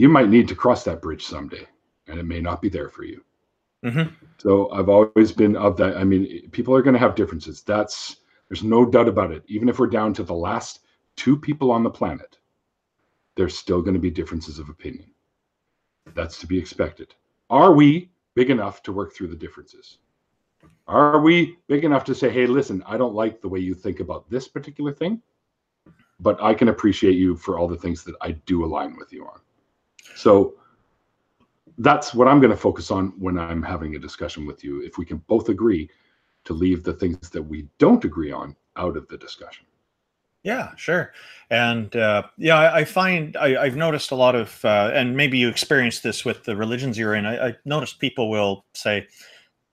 S2: might need to cross that bridge someday. And it may not be there for you. So I've always been of that. I mean, people are going to have differences. There's no doubt about it. Even if we're down to the last 2 people on the planet, there's still going to be differences of opinion. That's to be expected. Are we big enough to work through the differences? Are we big enough to say, hey, listen, I don't like the way you think about this particular thing, but I can appreciate you for all the things that I do align with you on. So that's what I'm going to focus on when I'm having a discussion with you. If we can both agree to leave the things that we don't agree on out of the discussion.
S1: Yeah, sure. And I find I've noticed a lot of, and maybe you experienced this with the religions you're in. I noticed people will say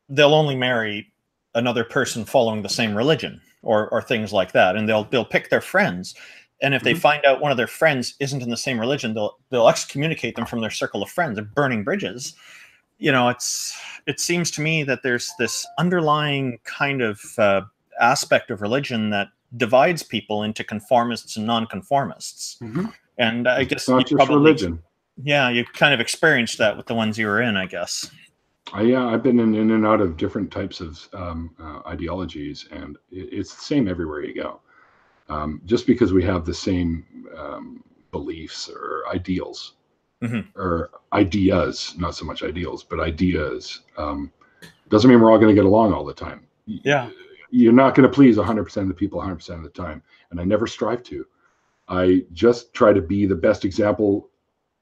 S1: they'll only marry another person following the same religion or things like that. And they'll pick their friends And if they find out one of their friends isn't in the same religion, they'll excommunicate them from their circle of friends. They're burning bridges. You know, it seems to me that there's this underlying kind of aspect of religion that divides people into conformists and nonconformists. And I guess
S2: it's not just religion.
S1: Yeah, you kind of experienced that with the ones you were in, I guess.
S2: Yeah, I've been in and out of different types of ideologies, and it's the same everywhere you go. Just because we have the same beliefs or ideals, or ideas, not so much ideals, but ideas, doesn't mean we're all going to get along all the time.
S1: Yeah.
S2: You're not going to please 100% of the people 100% of the time, and I never strive to. I just try to be the best example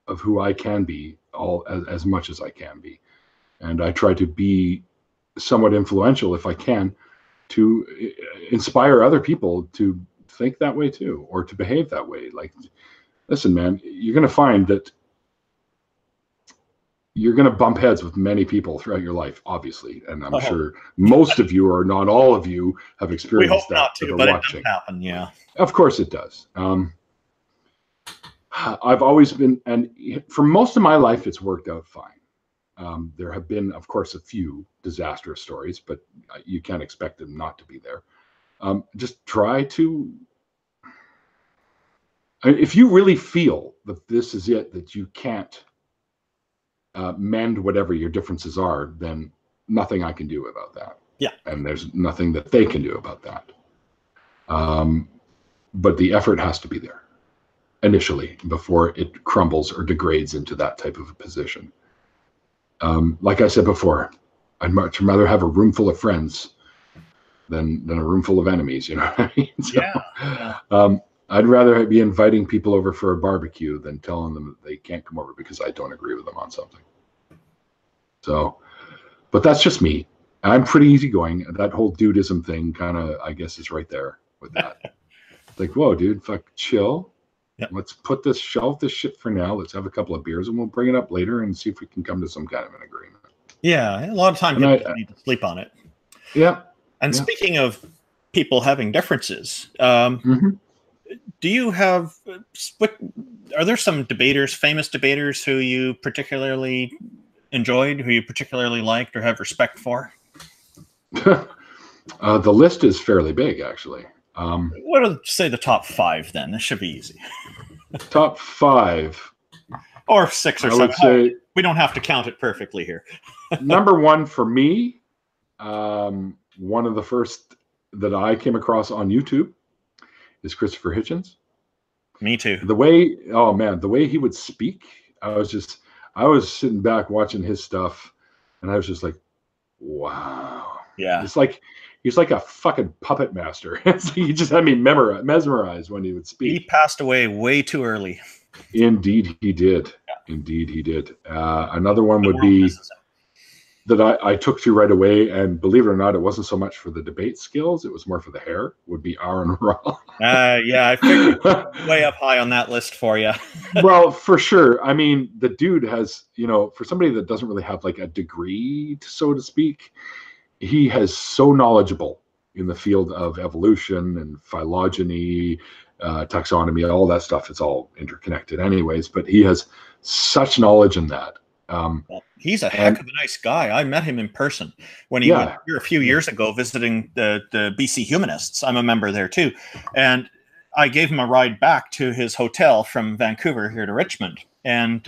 S2: of who I can be, as much as I can be. And I try to be somewhat influential, if I can, to inspire other people to think that way too, or to behave that way. Like, listen, man, you're going to find that you're going to bump heads with many people throughout your life, obviously. And I'm sure most of you, or not all of you, have experienced
S1: we hope
S2: that.
S1: Not to, but watching. It does happen, yeah.
S2: Of course it does. I've always been, and for most of my life, it's worked out fine. There have been, of course, a few disastrous stories, but you can't expect them not to be there. Just try to, if you really feel that this is it, that you can't mend whatever your differences are, then nothing I can do about that.
S1: Yeah.
S2: And there's nothing that they can do about that. But the effort has to be there initially before it crumbles or degrades into that type of a position. Like I said before, I'd much rather have a room full of friends than a room full of enemies, you know what I mean? So,
S1: yeah.
S2: I'd rather be inviting people over for a barbecue than telling them that they can't come over because I don't agree with them on something. So, but that's just me. I'm pretty easygoing. That whole dudism thing kind of, I guess, is right there with that. Like, whoa, dude, fuck, chill. Yep. Let's shelf this shit for now. Let's have a couple of beers and we'll bring it up later and see if we can come to some kind of an agreement.
S1: Yeah, a lot of time people need to sleep on it.
S2: Yeah.
S1: And speaking of people having differences, do you have, are there some debaters, famous debaters who you particularly enjoyed, who you particularly liked or have respect for?
S2: The list is fairly big, actually.
S1: What are, say, the top 5 then? This should be easy.
S2: Top 5.
S1: Or 6 or 7. I would say, we don't have to count it perfectly here.
S2: Number 1 for me, one of the first that I came across on YouTube is Christopher Hitchens.
S1: Me too.
S2: The way he would speak, I was sitting back watching his stuff, and I was just like, wow.
S1: Yeah.
S2: It's like he's like a fucking puppet master. He just had me mesmerized when he would speak.
S1: He passed away way too early.
S2: Indeed, he did. Yeah. Indeed, he did. Another one would be that I took to right away, and believe it or not, it wasn't so much for the debate skills; it was more for the hair. Would be Aaron Rawl.
S1: Yeah, I figured way up high on that list for you.
S2: Well, for sure. I mean, the dude has, for somebody that doesn't really have like a degree, so to speak, he has so knowledgeable in the field of evolution and phylogeny, taxonomy, all that stuff. It's all interconnected anyways, but he has such knowledge in that.
S1: Well, he's a heck of a nice guy. I met him in person when he went here a few years ago visiting the BC Humanists. I'm a member there too. And I gave him a ride back to his hotel from Vancouver here to Richmond. And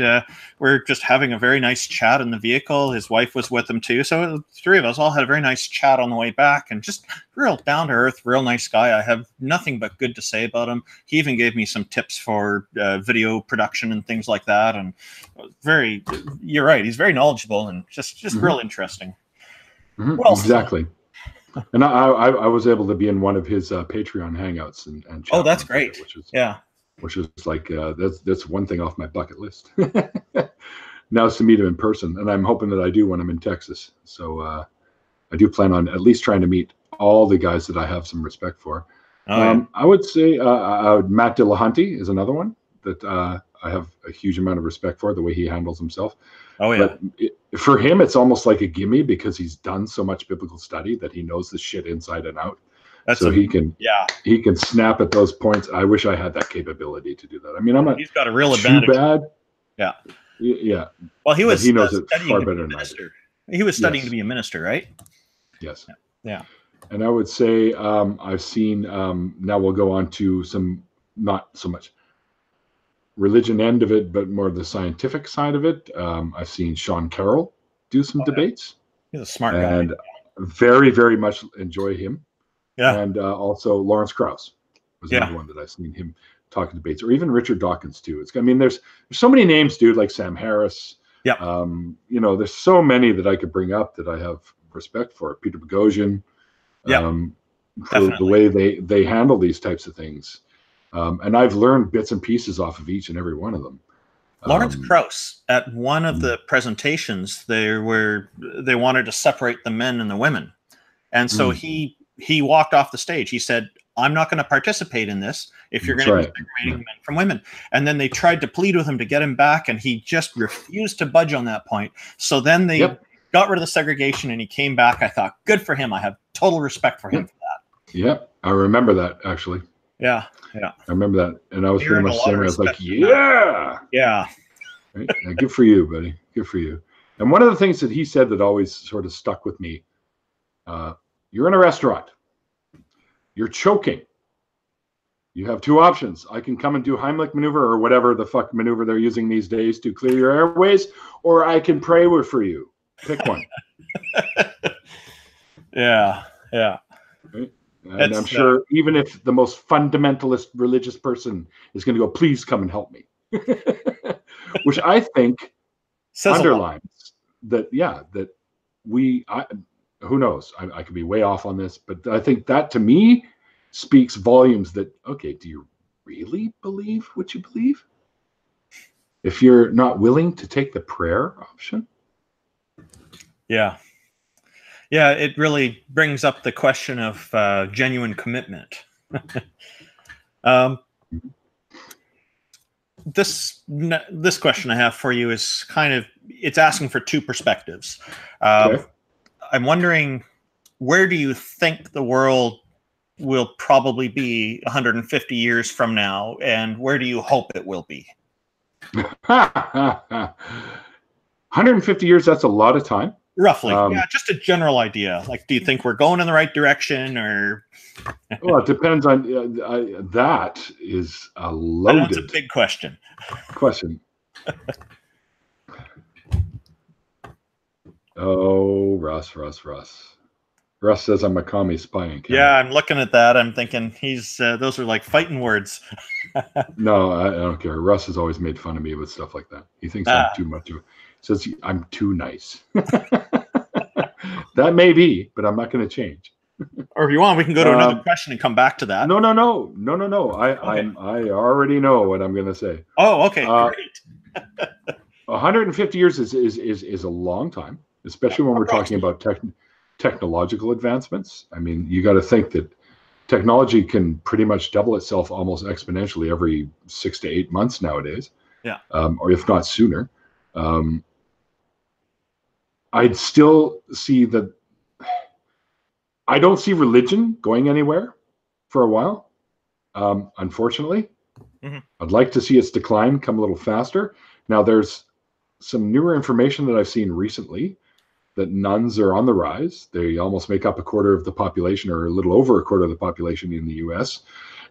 S1: we're just having a very nice chat in the vehicle. His wife was with him too. So the 3 of us all had a very nice chat on the way back, and just real down to earth, real nice guy. I have nothing but good to say about him. He even gave me some tips for video production and things like that. And you're right. He's very knowledgeable and just real interesting.
S2: Exactly. And I was able to be in one of his Patreon hangouts and chat
S1: that's great.
S2: Which is like, that's one thing off my bucket list. Now it's to meet him in person. And I'm hoping that I do when I'm in Texas. So I do plan on at least trying to meet all the guys that I have some respect for. I would say Matt Dillahunty is another one that I have a huge amount of respect for, the way he handles himself.
S1: Oh, yeah.
S2: But for him, it's almost like a gimme because he's done so much biblical study that he knows the shit inside and out. So he can snap at those points. I wish I had that capability to do that. I mean, I'm not
S1: He's got a real
S2: too
S1: advantage.
S2: bad.
S1: Yeah.
S2: Yeah.
S1: Well, he was
S2: he knows it
S1: studying
S2: far
S1: to be
S2: better
S1: a
S2: than I do.
S1: minister. He was studying to be a minister, right?
S2: Yes.
S1: Yeah.
S2: And I would say I've seen, now we'll go on to some, not so much religion end of it, but more the scientific side of it. I've seen Sean Carroll do some debates.
S1: He's a smart guy.
S2: And very, very much enjoy him.
S1: Yeah.
S2: And also Lawrence Krauss was another one that I've seen him talking debates, or even Richard Dawkins too. I mean, there's so many names, dude, like Sam Harris.
S1: Yeah.
S2: There's so many that I could bring up that I have respect for. Peter Boghossian. For the way they handle these types of things. And I've learned bits and pieces off of each and every one of them.
S1: Lawrence Krauss, at one of the presentations, they wanted to separate the men and the women. And so he walked off the stage. He said, I'm not going to participate in this if you're going to be separating men from women. And then they tried to plead with him to get him back, and he just refused to budge on that point. So then they got rid of the segregation, and he came back. I thought, good for him. I have total respect for him for that.
S2: Yeah, I remember that, actually.
S1: Yeah.
S2: I remember that. And I was pretty much saying, I was like,
S1: yeah.
S2: Right? Good for you, buddy. Good for you. And one of the things that he said that always sort of stuck with me, you're in a restaurant. You're choking. You have two options. I can come and do Heimlich maneuver or whatever the fuck maneuver they're using these days to clear your airways, or I can pray for you. Pick one.
S1: Yeah.
S2: Right? And I'm sure even if the most fundamentalist religious person is going to go, please come and help me. Which I think underlines that, that who knows? I could be way off on this, but I think that to me speaks volumes that, okay, do you really believe what you believe? If you're not willing to take the prayer option?
S1: Yeah, it really brings up the question of genuine commitment. This question I have for you is it's asking for two perspectives. I'm wondering, where do you think the world will probably be 150 years from now, and where do you hope it will be?
S2: 150 years, that's a lot of time.
S1: Roughly. Just a general idea. Like, do you think we're going in the right direction, or?
S2: Well, it depends on, that is a loaded.
S1: That's a big question.
S2: Oh, Russ. Russ says I'm a commie spying.
S1: Yeah, I'm looking at that. I'm thinking those are like fighting words.
S2: No, I don't care. Russ has always made fun of me with stuff like that. He thinks I'm too much. He says I'm too nice. That may be, but I'm not going to change.
S1: Or if you want, we can go to another question and come back to that.
S2: No. I already know what I'm going to say.
S1: Oh, okay, great.
S2: 150 years is a long time, especially when we're talking about technological advancements. I mean, you got to think that technology can pretty much double itself almost exponentially every 6 to 8 months nowadays.
S1: Yeah.
S2: Or if not sooner. I'd still see that. I don't see religion going anywhere for a while. Unfortunately, I'd like to see its decline come a little faster. Now, there's some newer information that I've seen recently that nuns are on the rise. They almost make up a quarter of the population, or a little over a quarter of the population in the US.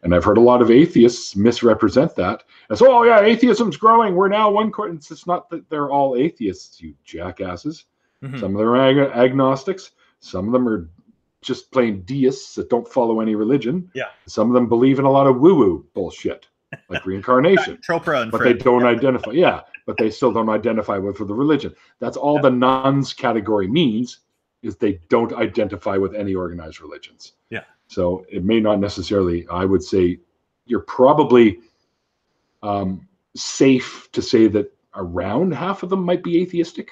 S2: And I've heard a lot of atheists misrepresent that as, oh yeah, atheism's growing. We're now one quarter. It's not that they're all atheists, you jackasses. Some of them are agnostics. Some of them are just plain deists that don't follow any religion.
S1: Yeah.
S2: Some of them believe in a lot of woo-woo bullshit, like reincarnation.
S1: Chopra and
S2: but they don't identify. Yeah, but they still don't identify with the religion. That's all the nuns category means, is they don't identify with any organized religions.
S1: Yeah.
S2: So it may not necessarily, I would say you're probably safe to say that around half of them might be atheistic.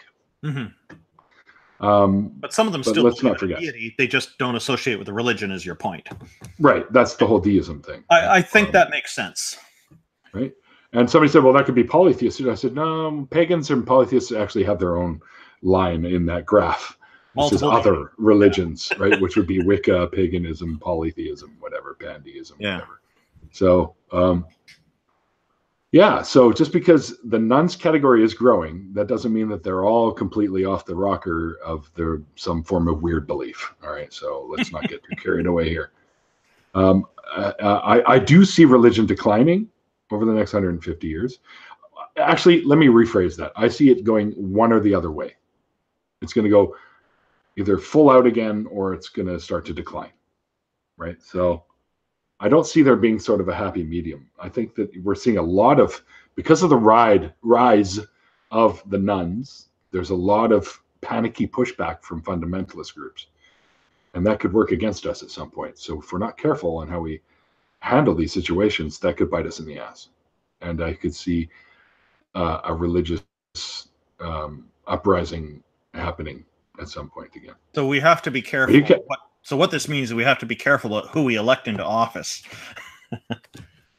S1: But some of them still
S2: let's not forget.
S1: Deity. They just don't associate with the religion, is your point.
S2: Right. That's the whole deism thing.
S1: I think that makes sense.
S2: Right. And somebody said, well, that could be polytheists. I said, no, pagans and polytheists actually have their own line in that graph. This is
S1: Multiple.
S2: other religions, right? Which would be Wicca, paganism, polytheism, whatever, pantheism, whatever. So, yeah. So just because the nuns category is growing, that doesn't mean that they're all completely off the rocker of some form of weird belief. All right. So let's not get too carried away here. I do see religion declining over the next 150 years. Actually, let me rephrase that. I see it going one or the other way. It's going to go either full out again, or it's going to start to decline, right? So I don't see there being sort of a happy medium. I think that we're seeing a lot of, because of the rise of the nuns, there's a lot of panicky pushback from fundamentalist groups. And that could work against us at some point. So if we're not careful on how we handle these situations, that could bite us in the ass. And I could see a religious uprising happening at some point again.
S1: So we have to be careful. So what this means is we have to be careful about who we elect into office.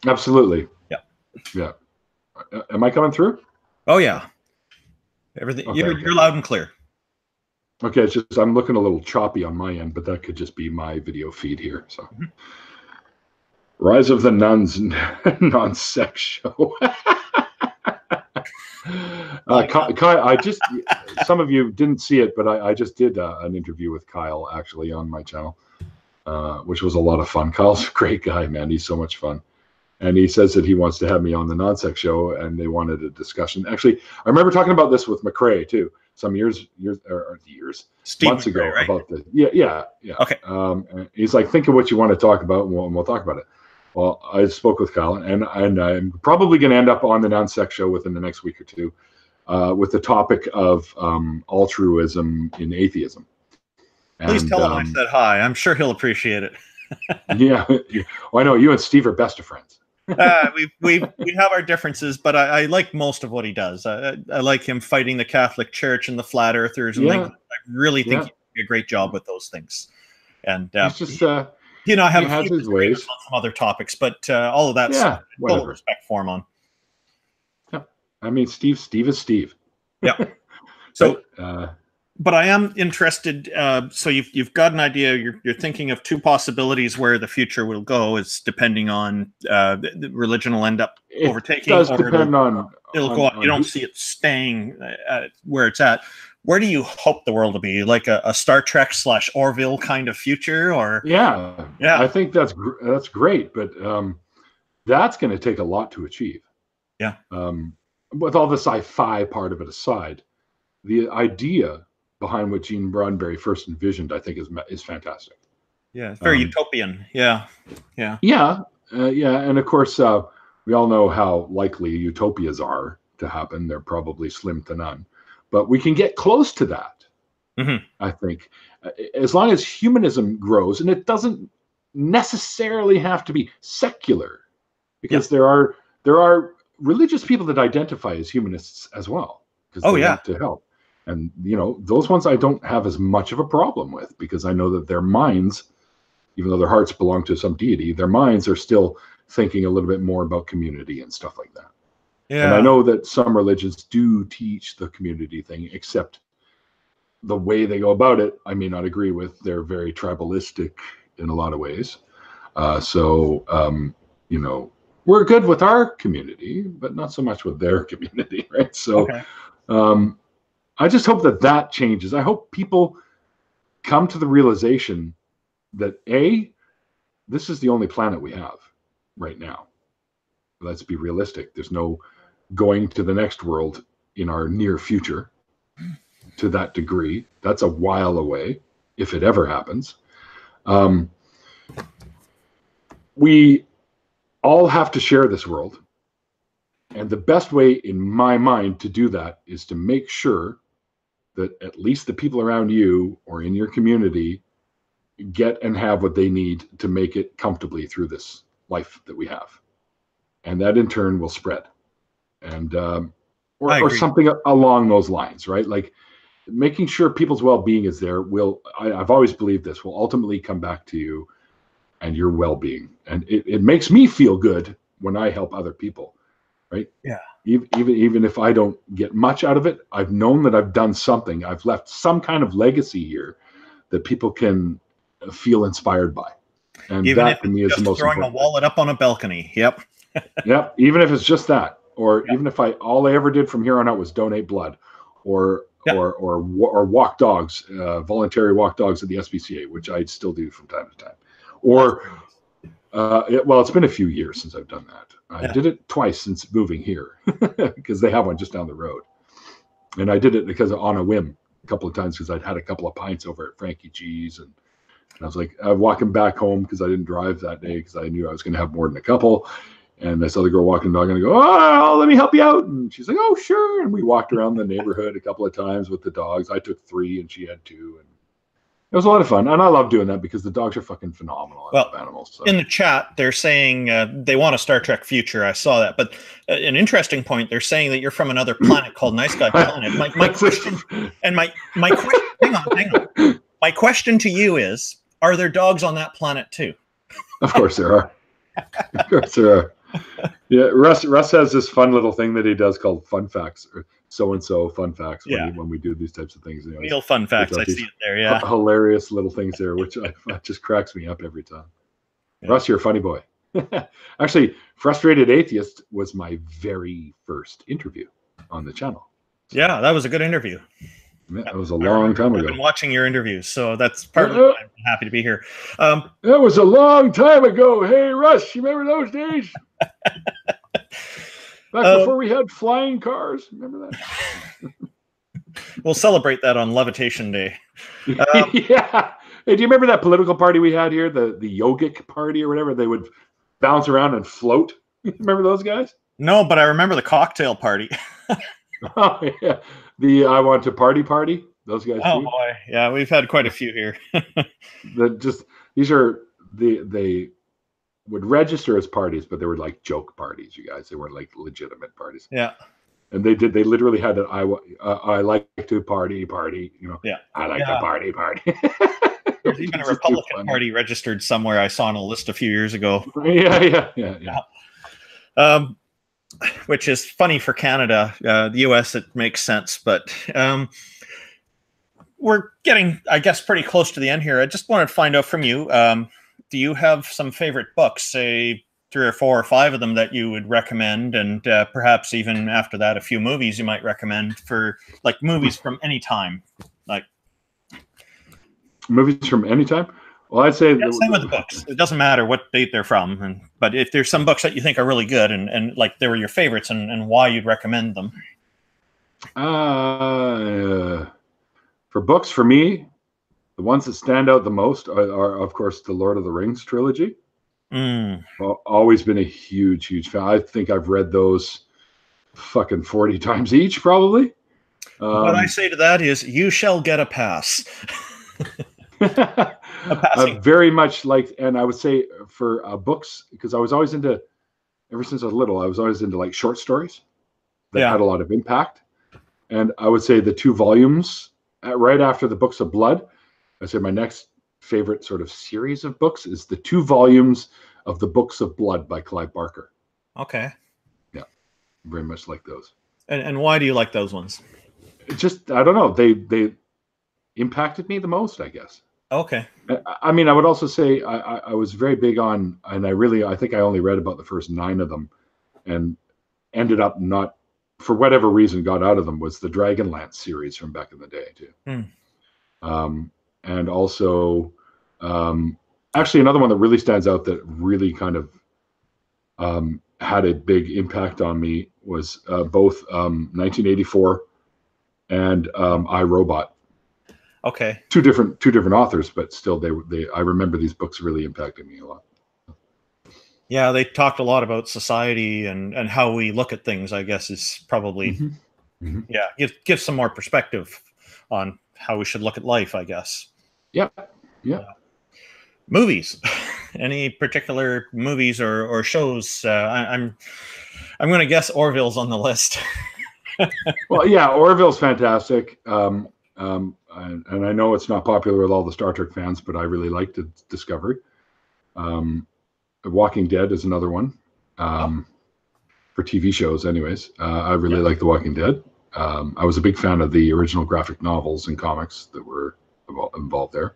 S2: Absolutely.
S1: Yeah.
S2: Yeah. Am I coming through?
S1: Oh yeah. Everything. Okay, you're loud and clear.
S2: Okay, it's just I'm looking a little choppy on my end, but that could just be my video feed here. So, Rise of the Nuns non-sex show. Kyle, some of you didn't see it, but I just did an interview with Kyle actually on my channel, which was a lot of fun. Kyle's a great guy, man. He's so much fun. And he says that he wants to have me on the non-sex show, and they wanted a discussion. Actually, I remember talking about this with McRae too, some months ago, right? About the yeah.
S1: Okay.
S2: And he's like, think of what you want to talk about, and we'll talk about it. Well, I spoke with Kyle, and I'm probably going to end up on the non-sex show within the next week or two, with the topic of altruism in atheism.
S1: Please tell him I said hi. I'm sure he'll appreciate it.
S2: Yeah. Well, I know you and Steve are best of friends.
S1: We have our differences, but I like most of what he does. I like him fighting the Catholic Church and the flat earthers. And I really think he did a great job with those things. And
S2: he's just,
S1: I have his ways on some other topics, but all of that's total respect for him on.
S2: Yeah, I mean, Steve is Steve.
S1: Yeah. So. But I am interested. So you've got an idea. You're thinking of two possibilities where the future will go. Is depending on the religion will end up overtaking.
S2: It does depend on.
S1: It'll go on. You don't see it staying where it's at. Where do you hope the world will be? Like a Star Trek / Orville kind of future, or
S2: yeah. I think that's great, but that's going to take a lot to achieve.
S1: Yeah.
S2: With all the sci-fi part of it aside, the idea behind what Gene Roddenberry first envisioned, I think, is fantastic.
S1: Yeah, it's very utopian. Yeah.
S2: And of course, we all know how likely utopias are to happen. They're probably slim to none, but we can get close to that.
S1: Mm-hmm.
S2: I think, as long as humanism grows, and it doesn't necessarily have to be secular, because there are religious people that identify as humanists as well, because they want to help. And, those ones I don't have as much of a problem with, because I know that their minds, even though their hearts belong to some deity, their minds are still thinking a little bit more about community and stuff like that. Yeah. And I know that some religions do teach the community thing, except the way they go about it, I may not agree with. They're very tribalistic in a lot of ways. We're good with our community, but not so much with their community, right? So, I just hope that changes. I hope people come to the realization that this is the only planet we have right now. Let's be realistic. There's no going to the next world in our near future to that degree. That's a while away, if it ever happens. We all have to share this world. And the best way, in my mind, to do that is to make sure that at least the people around you or in your community get and have what they need to make it comfortably through this life that we have. And that in turn will spread. And or something along those lines, right? Like making sure people's well-being is there I've always believed this will ultimately come back to you and your well-being. And it makes me feel good when I help other people, right?
S1: Yeah.
S2: even if I don't get much out of it, I've known that I've done something. I've left some kind of legacy here that people can feel inspired by. And
S1: Even
S2: that
S1: if
S2: to me
S1: it's
S2: is the
S1: just
S2: most
S1: throwing a
S2: important
S1: wallet up on a balcony. Yep.
S2: Yeah, even if it's just that, or even if all I ever did from here on out was donate blood, or walk dogs, voluntary walk dogs at the SPCA, which I still do from time to time. Or, well, it's been a few years since I've done that. I did it twice since moving here because they have one just down the road, and I did it because on a whim a couple of times because I'd had a couple of pints over at Frankie G's, and I was like, I'm walking back home because I didn't drive that day because I knew I was going to have more than a couple. And I saw the girl walking the dog, and I go, "Oh, let me help you out." And she's like, "Oh, sure." And we walked around the neighborhood a couple of times with the dogs. I took 3, and she had 2, and it was a lot of fun. And I love doing that because the dogs are fucking phenomenal. I love animals. So.
S1: In the chat, they're saying they want a Star Trek future. I saw that, but an interesting point. They're saying that you're from another planet called Nice Guy Planet. My question, and my question, hang on. My question to you is: are there dogs on that planet too?
S2: Of course there are. Of course there are. Yeah, Russ has this fun little thing that he does called fun facts, or so-and-so fun facts when we do these types of things.
S1: Real fun facts. I see it there, yeah.
S2: Hilarious little things there, which just cracks me up every time. Yeah. Russ, you're a funny boy. Actually, Frustrated Atheist was my very first interview on the channel.
S1: So, yeah, that was a good interview.
S2: Yeah, that was a long time ago.
S1: I've been watching your interviews, so that's partly why I'm happy to be here.
S2: That was a long time ago. Hey, Russ, you remember those days? Back before we had flying cars. Remember that?
S1: We'll celebrate that on Levitation Day.
S2: Yeah. Hey, do you remember that political party we had here, the yogic party or whatever? They would bounce around and float. Remember those guys?
S1: No, but I remember the cocktail party.
S2: Oh, yeah. The I want to party. Those guys.
S1: Oh
S2: too.
S1: Boy, yeah, we've had quite a few here.
S2: They would register as parties, but they were like joke parties. You guys, they weren't like legitimate parties.
S1: Yeah.
S2: And they literally had an I like to party. You know.
S1: Yeah.
S2: I like to party.
S1: There's even a Republican Party registered somewhere. I saw on a list a few years ago.
S2: Yeah.
S1: Which is funny for Canada. The US, it makes sense, but we're getting, I guess, pretty close to the end here. I just wanted to find out from you, do you have some favorite books, say 3 or 4 or 5 of them that you would recommend, and perhaps even after that, a few movies you might recommend for, like, movies from any time? Like
S2: movies from any time? Well, I'd say
S1: same with the books. It doesn't matter what date they're from, but if there's some books that you think are really good and like they were your favorites and why you'd recommend them.
S2: For books, for me, the ones that stand out the most are of course, the Lord of the Rings trilogy. Always been a huge fan. I think I've read those fucking 40 times each, probably.
S1: What I say to that is, you shall get a pass.
S2: Very much like, and I would say for books, because I was always into, ever since I was little, I was always into like short stories that had a lot of impact. And I would say the 2 volumes right after the Books of Blood, I'd say my next favorite sort of series of books is the 2 volumes of the Books of Blood by Clive Barker.
S1: Okay.
S2: Yeah, very much like those.
S1: And why do you like those ones?
S2: It just, I don't know, they impacted me the most, I guess.
S1: Okay.
S2: I mean, I would also say I was very big on, and I think I only read about the first 9 of them, and ended up not, for whatever reason, got out of them, was the Dragonlance series from back in the day too. And also, actually, another one that really stands out that really kind of had a big impact on me was both 1984 and I, Robot.
S1: Okay.
S2: Two different authors, but still, I remember these books really impacted me a lot.
S1: Yeah, they talked a lot about society and how we look at things, I guess, is probably, give some more perspective on how we should look at life, I guess.
S2: Yeah.
S1: Movies. Any particular movies or shows? I'm going to guess Orville's on the list.
S2: Well, yeah, Orville's fantastic. And I know it's not popular with all the Star Trek fans, but I really liked Discovery. Walking Dead is another one. for TV shows, anyways. I really like The Walking Dead. I was a big fan of the original graphic novels and comics that were involved there.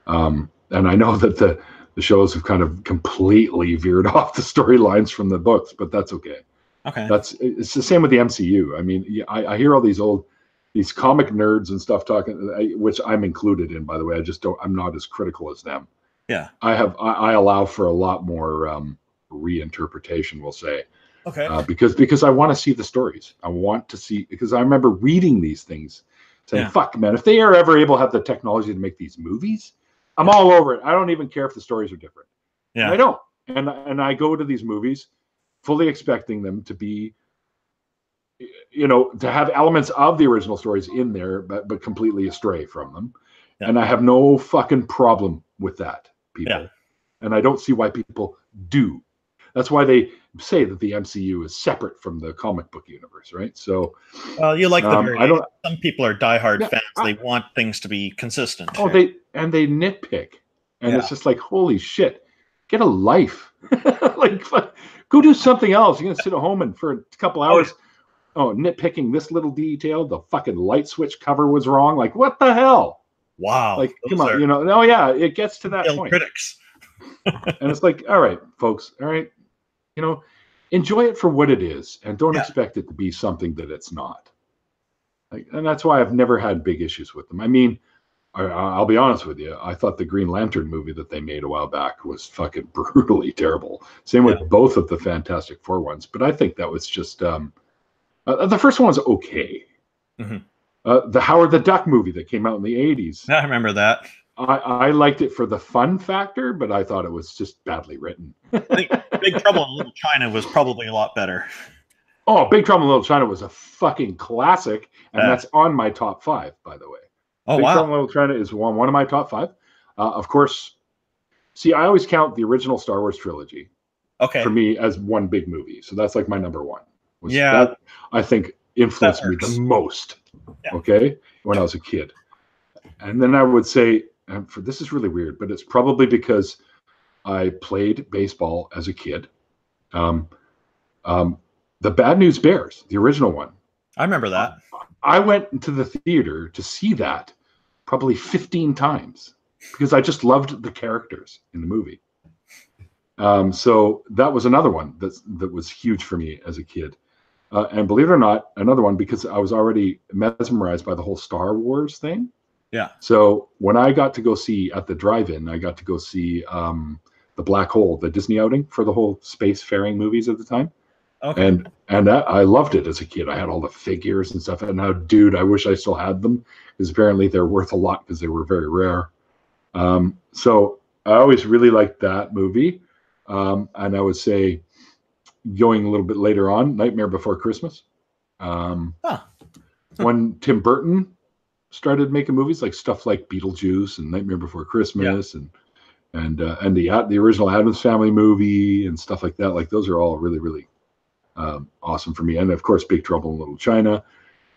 S2: And I know that the shows have kind of completely veered off the storylines from the books, but that's okay.
S1: Okay.
S2: It's the same with the MCU. I mean, I hear all these comic nerds and stuff talking, which I'm included in, by the way. I'm not as critical as them.
S1: Yeah.
S2: I allow for a lot more reinterpretation, we'll say.
S1: Okay.
S2: Because I want to see the stories. I want to see, because I remember reading these things saying, fuck, man, if they are ever able to have the technology to make these movies, I'm all over it. I don't even care if the stories are different. Yeah. And I don't. And I go to these movies fully expecting them to be, to have elements of the original stories in there, but completely astray from them. Yeah. And I have no fucking problem with that, people. Yeah. And I don't see why people do. That's why they say that the MCU is separate from the comic book universe, right? So,
S1: well, you like the some people are diehard fans. They want things to be consistent.
S2: Oh, they nitpick, and it's just like, holy shit, get a life. Like, go do something else. You're gonna sit at home and for a couple hours, nitpicking this little detail. The fucking light switch cover was wrong. Like, what the hell?
S1: Wow.
S2: Like, come on, it gets to that point.
S1: Critics.
S2: And it's like, all right, folks, all right. Enjoy it for what it is, and don't expect it to be something that it's not. And that's why I've never had big issues with them. I mean, I'll be honest with you. I thought the Green Lantern movie that they made a while back was fucking brutally terrible. Same with both of the Fantastic Four ones. But I think that was just the first one was okay. Mm-hmm. The Howard the Duck movie that came out in the 80s.
S1: I remember that.
S2: I liked it for the fun factor, but I thought it was just badly written.
S1: I think Big Trouble in Little China was probably a lot better.
S2: Oh, Big Trouble in Little China was a fucking classic, and that's on my top 5, by the way.
S1: Oh,
S2: Big Trouble in Little China is one of my top 5. Of course, see, I always count the original Star Wars trilogy for me as one big movie. So that's like my number 1. That, I think, influenced me the most, when I was a kid. And then I would say, this is really weird, but it's probably because I played baseball as a kid. The Bad News Bears, the original one.
S1: I remember that.
S2: I went to the theater to see that probably 15 times because I just loved the characters in the movie. So that was another one that was huge for me as a kid. And believe it or not, another one because I was already mesmerized by the whole Star Wars thing.
S1: Yeah.
S2: So when I got to go see at the drive-in, I got to go see the Black Hole, the Disney outing for the whole spacefaring movies at the time. Okay. And that, I loved it as a kid. I had all the figures and stuff. And now, dude, I wish I still had them because apparently they're worth a lot because they were very rare. So I always really liked that movie. And I would say going a little bit later on, Nightmare Before Christmas. When Tim Burton started making movies like stuff like Beetlejuice and Nightmare Before Christmas and the original Addams Family movie and stuff like that. Like those are all really, really awesome for me. And of course, Big Trouble in Little China.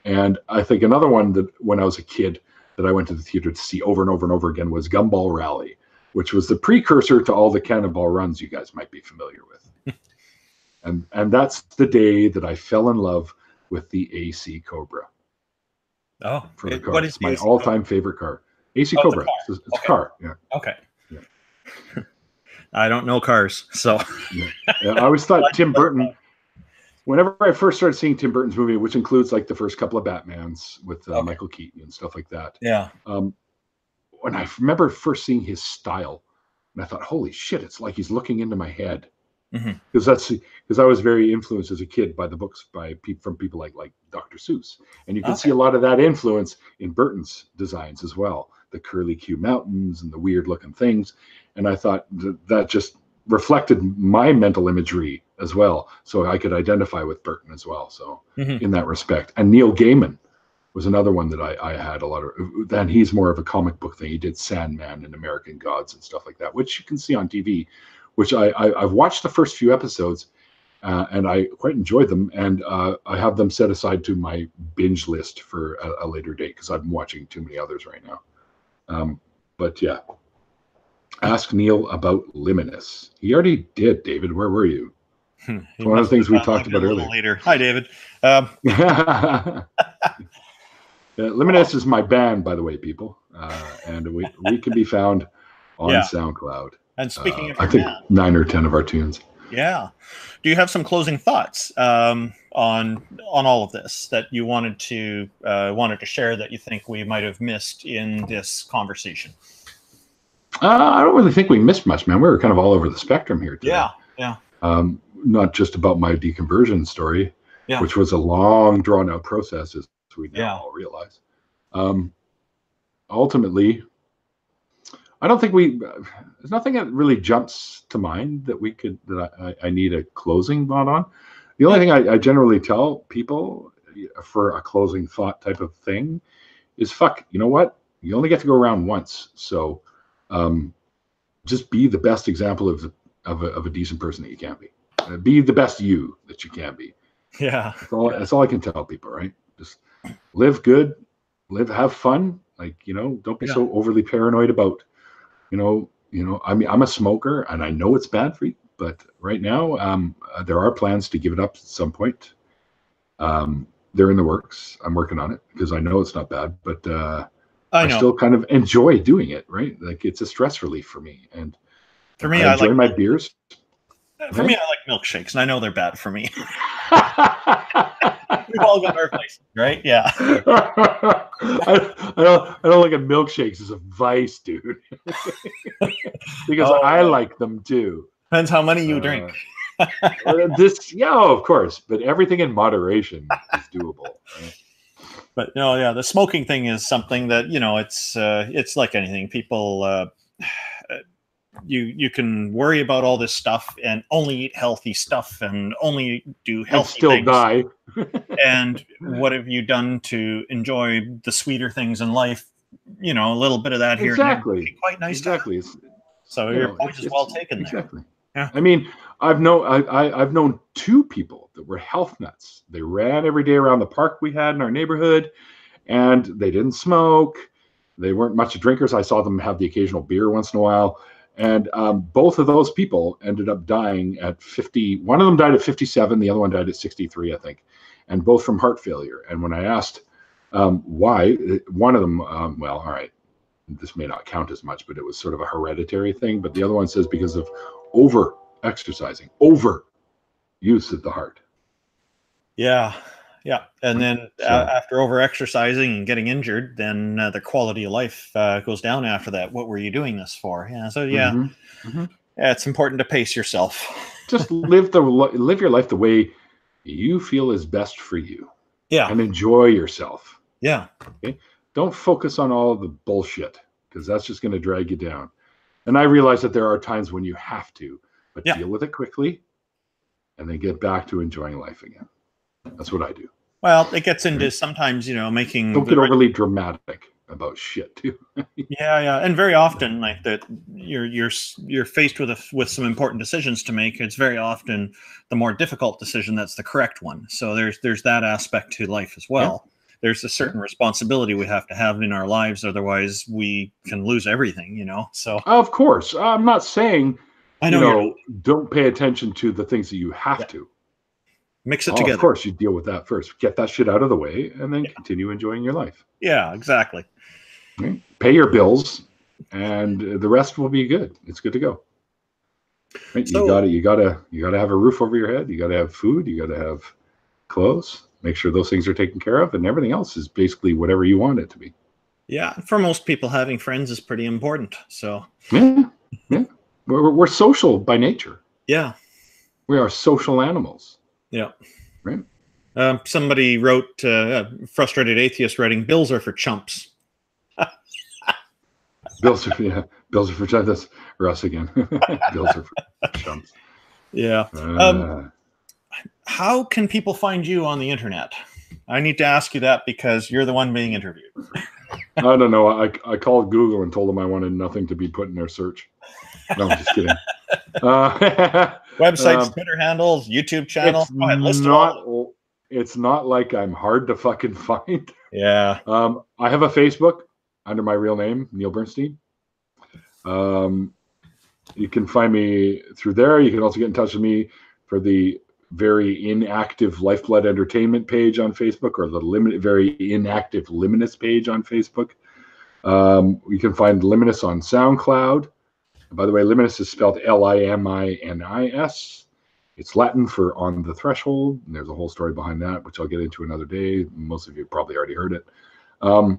S2: And I think another one that when I was a kid that I went to the theater to see over and over and over again was Gumball Rally, which was the precursor to all the Cannonball Runs you guys might be familiar with. and that's the day that I fell in love with the AC Cobra.
S1: Oh,
S2: for the car. What is my all-time favorite car? AC Cobra. It's a car. Yeah.
S1: Okay. Yeah. I don't know cars, so.
S2: I always thought Tim Burton. Whenever I first started seeing Tim Burton's movie, which includes like the first couple of Batmans with Michael Keaton and stuff like that.
S1: Yeah.
S2: When I remember first seeing his style, and I thought, holy shit, it's like he's looking into my head. Because I was very influenced as a kid by the books from people like Dr. Seuss, and you can see a lot of that influence in Burton's designs as well, the curly Q mountains and the weird looking things, and I thought that just reflected my mental imagery as well, so I could identify with Burton as well. So in that respect, and Neil Gaiman was another one that I had a lot of. Then he's more of a comic book thing. He did Sandman and American Gods and stuff like that, which you can see on TV. Which I've watched the first few episodes, and I quite enjoyed them, and I have them set aside to my binge list for a later date because I'm watching too many others right now. But yeah, ask Neil about Luminous. He already did, David. Where were you? It's one of the things we talked about earlier.
S1: Later. Hi, David.
S2: Luminous is my band, by the way, people, and we can be found on SoundCloud.
S1: And speaking of
S2: I think band, 9 or 10 of our tunes.
S1: Yeah. Do you have some closing thoughts on all of this that you wanted to share that you think we might have missed in this conversation?
S2: I don't really think we missed much, man. We were kind of all over the spectrum here today.
S1: Yeah.
S2: Not just about my deconversion story, which was a long, drawn-out process, as we now all realize. Ultimately, I don't think there's nothing that really jumps to mind that I need a closing thought on. The only thing I generally tell people for a closing thought type of thing is, fuck, you know what? You only get to go around once. So just be the best example of a decent person that you can be. Be the best you that you can be.
S1: Yeah.
S2: That's all I can tell people, right? Just live good, have fun. Like, don't be so overly paranoid about, I mean, I'm a smoker and I know it's bad for you, but right now, there are plans to give it up at some point. They're in the works. I'm working on it because I know it's not bad, but I still kind of enjoy doing it, right? Like, it's a stress relief for me. And
S1: for me,
S2: I enjoy my beers.
S1: For me, I like milkshakes, and I know they're bad for me. We've all got our places, right? Yeah.
S2: I don't look at milkshakes as a vice, dude. Because I like them too.
S1: Depends how many you drink.
S2: Of course, but everything in moderation is doable. Right?
S1: But the smoking thing is something that it's like anything. People. You can worry about all this stuff and only eat healthy stuff and only do healthy things.
S2: Die.
S1: And what have you done to enjoy the sweeter things in life? A little bit of that here.
S2: Exactly.
S1: And there. Quite nice.
S2: Exactly.
S1: So your point is well taken there.
S2: Exactly. Yeah. I mean, I've known 2 people that were health nuts. They ran every day around the park we had in our neighborhood, and they didn't smoke. They weren't much drinkers. I saw them have the occasional beer once in a while. And both of those people ended up dying at 50. One of them died at 57. The other one died at 63, I think. And both from heart failure. And when I asked why, one of them, well, all right, this may not count as much, but it was sort of a hereditary thing. But the other one says because of over-exercising, over-use of the heart.
S1: Yeah. Yeah. And then after over-exercising and getting injured, then the quality of life goes down after that. What were you doing this for? Yeah. So, yeah, it's important to pace yourself.
S2: Just live your life the way you feel is best for you.
S1: Yeah.
S2: And enjoy yourself.
S1: Yeah.
S2: Okay. Don't focus on all the bullshit because that's just going to drag you down. And I realize that there are times when you have to, but deal with it quickly and then get back to enjoying life again. That's what I do.
S1: Well, it gets into sometimes, making.
S2: Don't get overly dramatic about shit too.
S1: Yeah, and very often, like that, you're faced with some important decisions to make. It's very often the more difficult decision that's the correct one. So there's that aspect to life as well. Yeah. There's a certain responsibility we have to have in our lives, otherwise we can lose everything. So
S2: of course, I'm not saying
S1: I
S2: don't pay attention to the things that you have to.
S1: Mix it together.
S2: Of course, you deal with that first. Get that shit out of the way, and then continue enjoying your life.
S1: Yeah, exactly.
S2: Right? Pay your bills, and the rest will be good. It's good to go. Right? So, you gotta have a roof over your head. You gotta have food. You gotta have clothes. Make sure those things are taken care of, and everything else is basically whatever you want it to be.
S1: Yeah, for most people, having friends is pretty important. So
S2: yeah, we're social by nature.
S1: Yeah,
S2: we are social animals.
S1: Yeah.
S2: Right.
S1: Somebody wrote, frustrated atheist writing, bills are for chumps.
S2: Bills are for chumps. That's Russ again. Bills are for chumps.
S1: Yeah. How can people find you on the internet? I need to ask you that because you're the one being interviewed.
S2: I don't know. I called Google and told them I wanted nothing to be put in their search. No, I'm just kidding.
S1: Websites, Twitter handles, YouTube channel.
S2: It's not like I'm hard to fucking find.
S1: Yeah.
S2: I have a Facebook under my real name, Neil Bernstein. You can find me through there. You can also get in touch with me for the very inactive Lifeblood Entertainment page on Facebook, or the very inactive Liminus page on Facebook. You can find Liminus on SoundCloud. By the way, Liminus is spelled Liminis. It's Latin for on the threshold. And there's a whole story behind that, which I'll get into another day. Most of you probably already heard it. I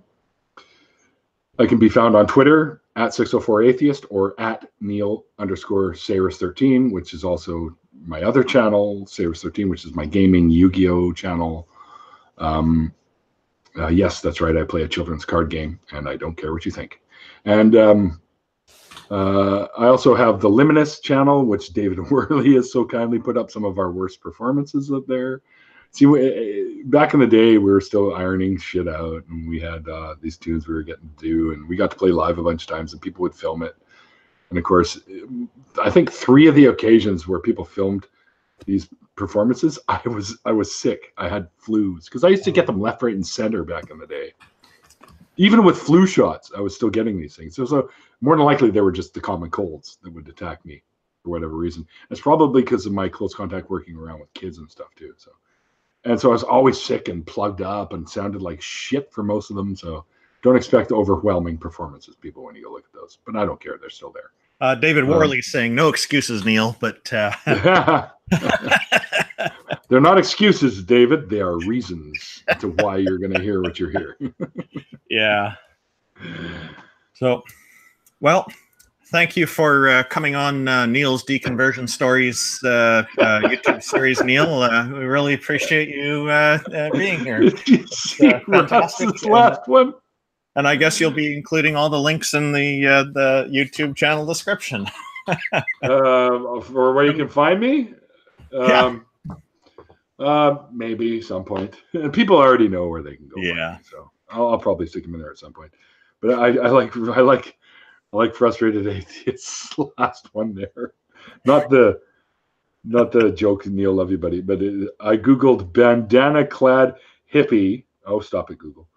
S2: can be found on Twitter at 604Atheist or at Neil_Sayers13, which is also my other channel, Sayers13, which is my gaming Yu-Gi-Oh channel. Yes, that's right. I play a children's card game, and I don't care what you think. And I also have the Liminus channel, which David Worley has so kindly put up some of our worst performances up there. See, back in the day, we were still ironing shit out, and we had these tunes we were getting to do, and we got to play live a bunch of times, and people would film it. And of course, I think 3 of the occasions where people filmed these performances, I was sick. I had flus because I used to get them left, right, and center back in the day. Even with flu shots, I was still getting these things. So more than likely, they were just the common colds that would attack me for whatever reason. It's probably because of my close contact working around with kids and stuff too. So I was always sick and plugged up and sounded like shit for most of them. So don't expect overwhelming performances, people, when you go look at those. But I don't care; they're still there.
S1: David Worley saying no excuses, Neil, but
S2: they're not excuses, David. They are reasons to why you're going to hear what you're hearing.
S1: Yeah. So, well, thank you for coming on Neil's Deconversion Stories YouTube series, Neil. We really appreciate you being here.
S2: Fantastic. This last one.
S1: And I guess you'll be including all the links in the YouTube channel description.
S2: For where you can find me? Maybe some point. People already know where they can go.
S1: Yeah.
S2: Me, so I'll probably stick them in there at some point. But I like Frustrated Atheists last one there. Not the joke, Neil, love you, buddy. But I Googled bandana-clad hippie. Oh, stop it, Google.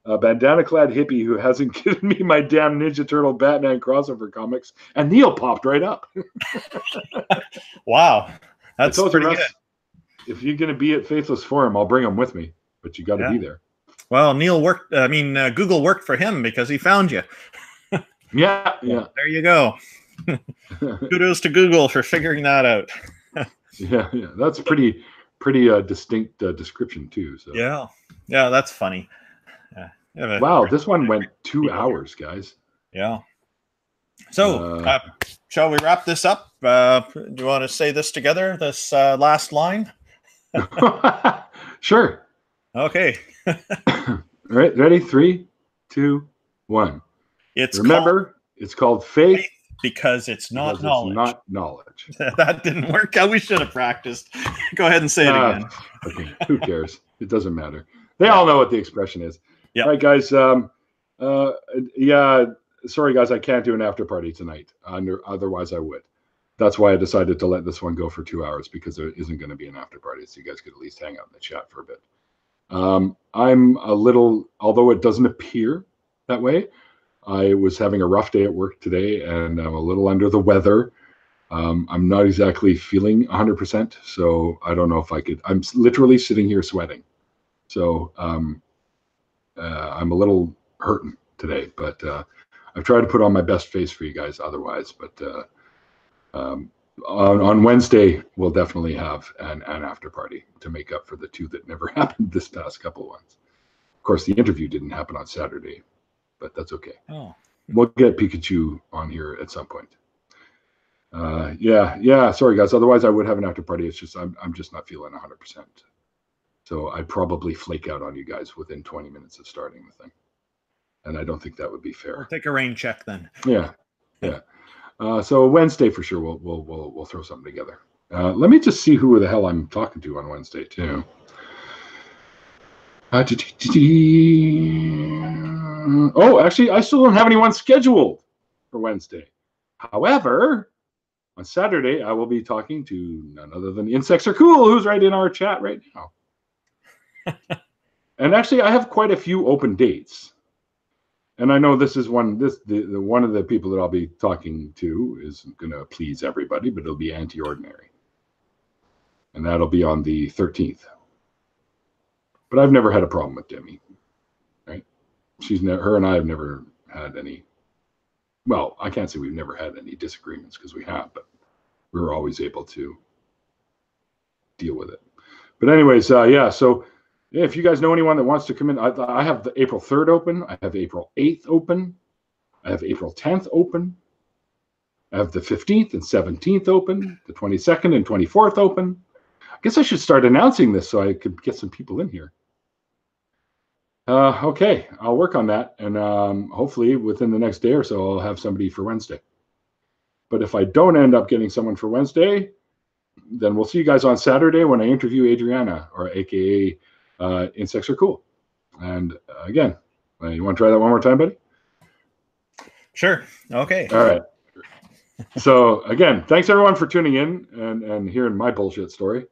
S2: Bandana-clad hippie who hasn't given me my damn Ninja Turtle Batman crossover comics, and Neil popped right up.
S1: Wow, that's pretty good.
S2: If you're going to be at Faithless Forum, I'll bring them with me, but you got to be there.
S1: Well, Neil worked. Google worked for him because he found you.
S2: Yeah.
S1: There you go. Kudos to Google for figuring that out.
S2: Yeah. That's pretty distinct description too. So
S1: yeah, that's funny.
S2: Wow, this one went 2 hours, guys.
S1: Yeah. So, shall we wrap this up? Do you want to say this together, this last line?
S2: Sure.
S1: Okay.
S2: All right, ready? 3, 2, 1. It's called faith
S1: because it's not knowledge.
S2: It's not knowledge.
S1: That didn't work out. We should have practiced. Go ahead and say it again.
S2: Okay, who cares? It doesn't matter. They all know what the expression is.
S1: Yep.
S2: All right, guys. Sorry, guys, I can't do an after party tonight. Otherwise, I would. That's why I decided to let this one go for 2 hours, because there isn't going to be an after party, so you guys could at least hang out in the chat for a bit. I'm a little, although it doesn't appear that way, I was having a rough day at work today, and I'm a little under the weather. I'm not exactly feeling 100%, so I don't know if I could. I'm literally sitting here sweating. So I'm a little hurting today, but I've tried to put on my best face for you guys otherwise. But on Wednesday, we'll definitely have an after party to make up for the 2 that never happened this past couple of ones. Of course, the interview didn't happen on Saturday, but that's okay.
S1: Oh.
S2: We'll get Pikachu on here at some point. Yeah. Sorry, guys. Otherwise, I would have an after party. It's just I'm just not feeling 100%. So I'd probably flake out on you guys within 20 minutes of starting the thing, and I don't think that would be fair.
S1: We'll take a rain check then.
S2: Yeah. So Wednesday for sure, we'll throw something together. Let me just see who the hell I'm talking to on Wednesday too. Oh, actually, I still don't have anyone scheduled for Wednesday. However, on Saturday, I will be talking to none other than Insects Are Cool, who's right in our chat right now. And actually, I have quite a few open dates. And I know this is one of the people that I'll be talking to isn't going to please everybody, but it'll be Anti-Ordinary. and that'll be on the 13th. But I've never had a problem with Demi, right? Her and I have never had any. Well, I can't say we've never had any disagreements, because we have, but we were always able to deal with it. But anyways, yeah. So if you guys know anyone that wants to come in, I have the April 3rd open. I have April 8th open. I have April 10th open. I have the 15th and 17th open. The 22nd and 24th open. I guess I should start announcing this so I could get some people in here. Okay, I'll work on that, and hopefully within the next day or so, I'll have somebody for Wednesday. But if I don't end up getting someone for Wednesday, then we'll see you guys on Saturday when I interview Adriana, or AKA Insects Are Cool. And again, you want to try that one more time, buddy?
S1: Sure. Okay.
S2: All right. So again, thanks everyone for tuning in and hearing my bullshit story.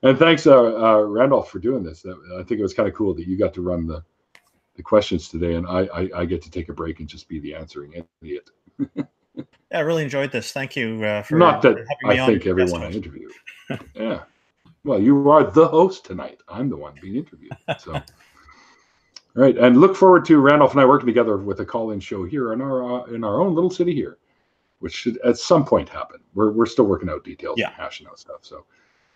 S2: And thanks, Randolph, for doing this. I think it was kind of cool that you got to run the questions today, and I get to take a break and just be the answering idiot.
S1: Yeah, I really enjoyed this. Thank you for
S2: Not that
S1: having me
S2: I
S1: on
S2: think everyone I interviewed. Yeah. Well, you are the host tonight. I'm the one being interviewed. So, all right, and look forward to Randolph and I working together with a call-in show here in our own little city here, which should at some point happen. We're still working out details and hashing out stuff. So,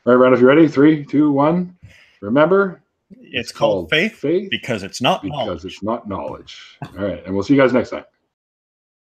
S2: all right, Randolph, you ready? 3, 2, 1. Remember,
S1: it's called faith because it's not knowledge.
S2: Because it's not knowledge. All right, and we'll see you guys next time.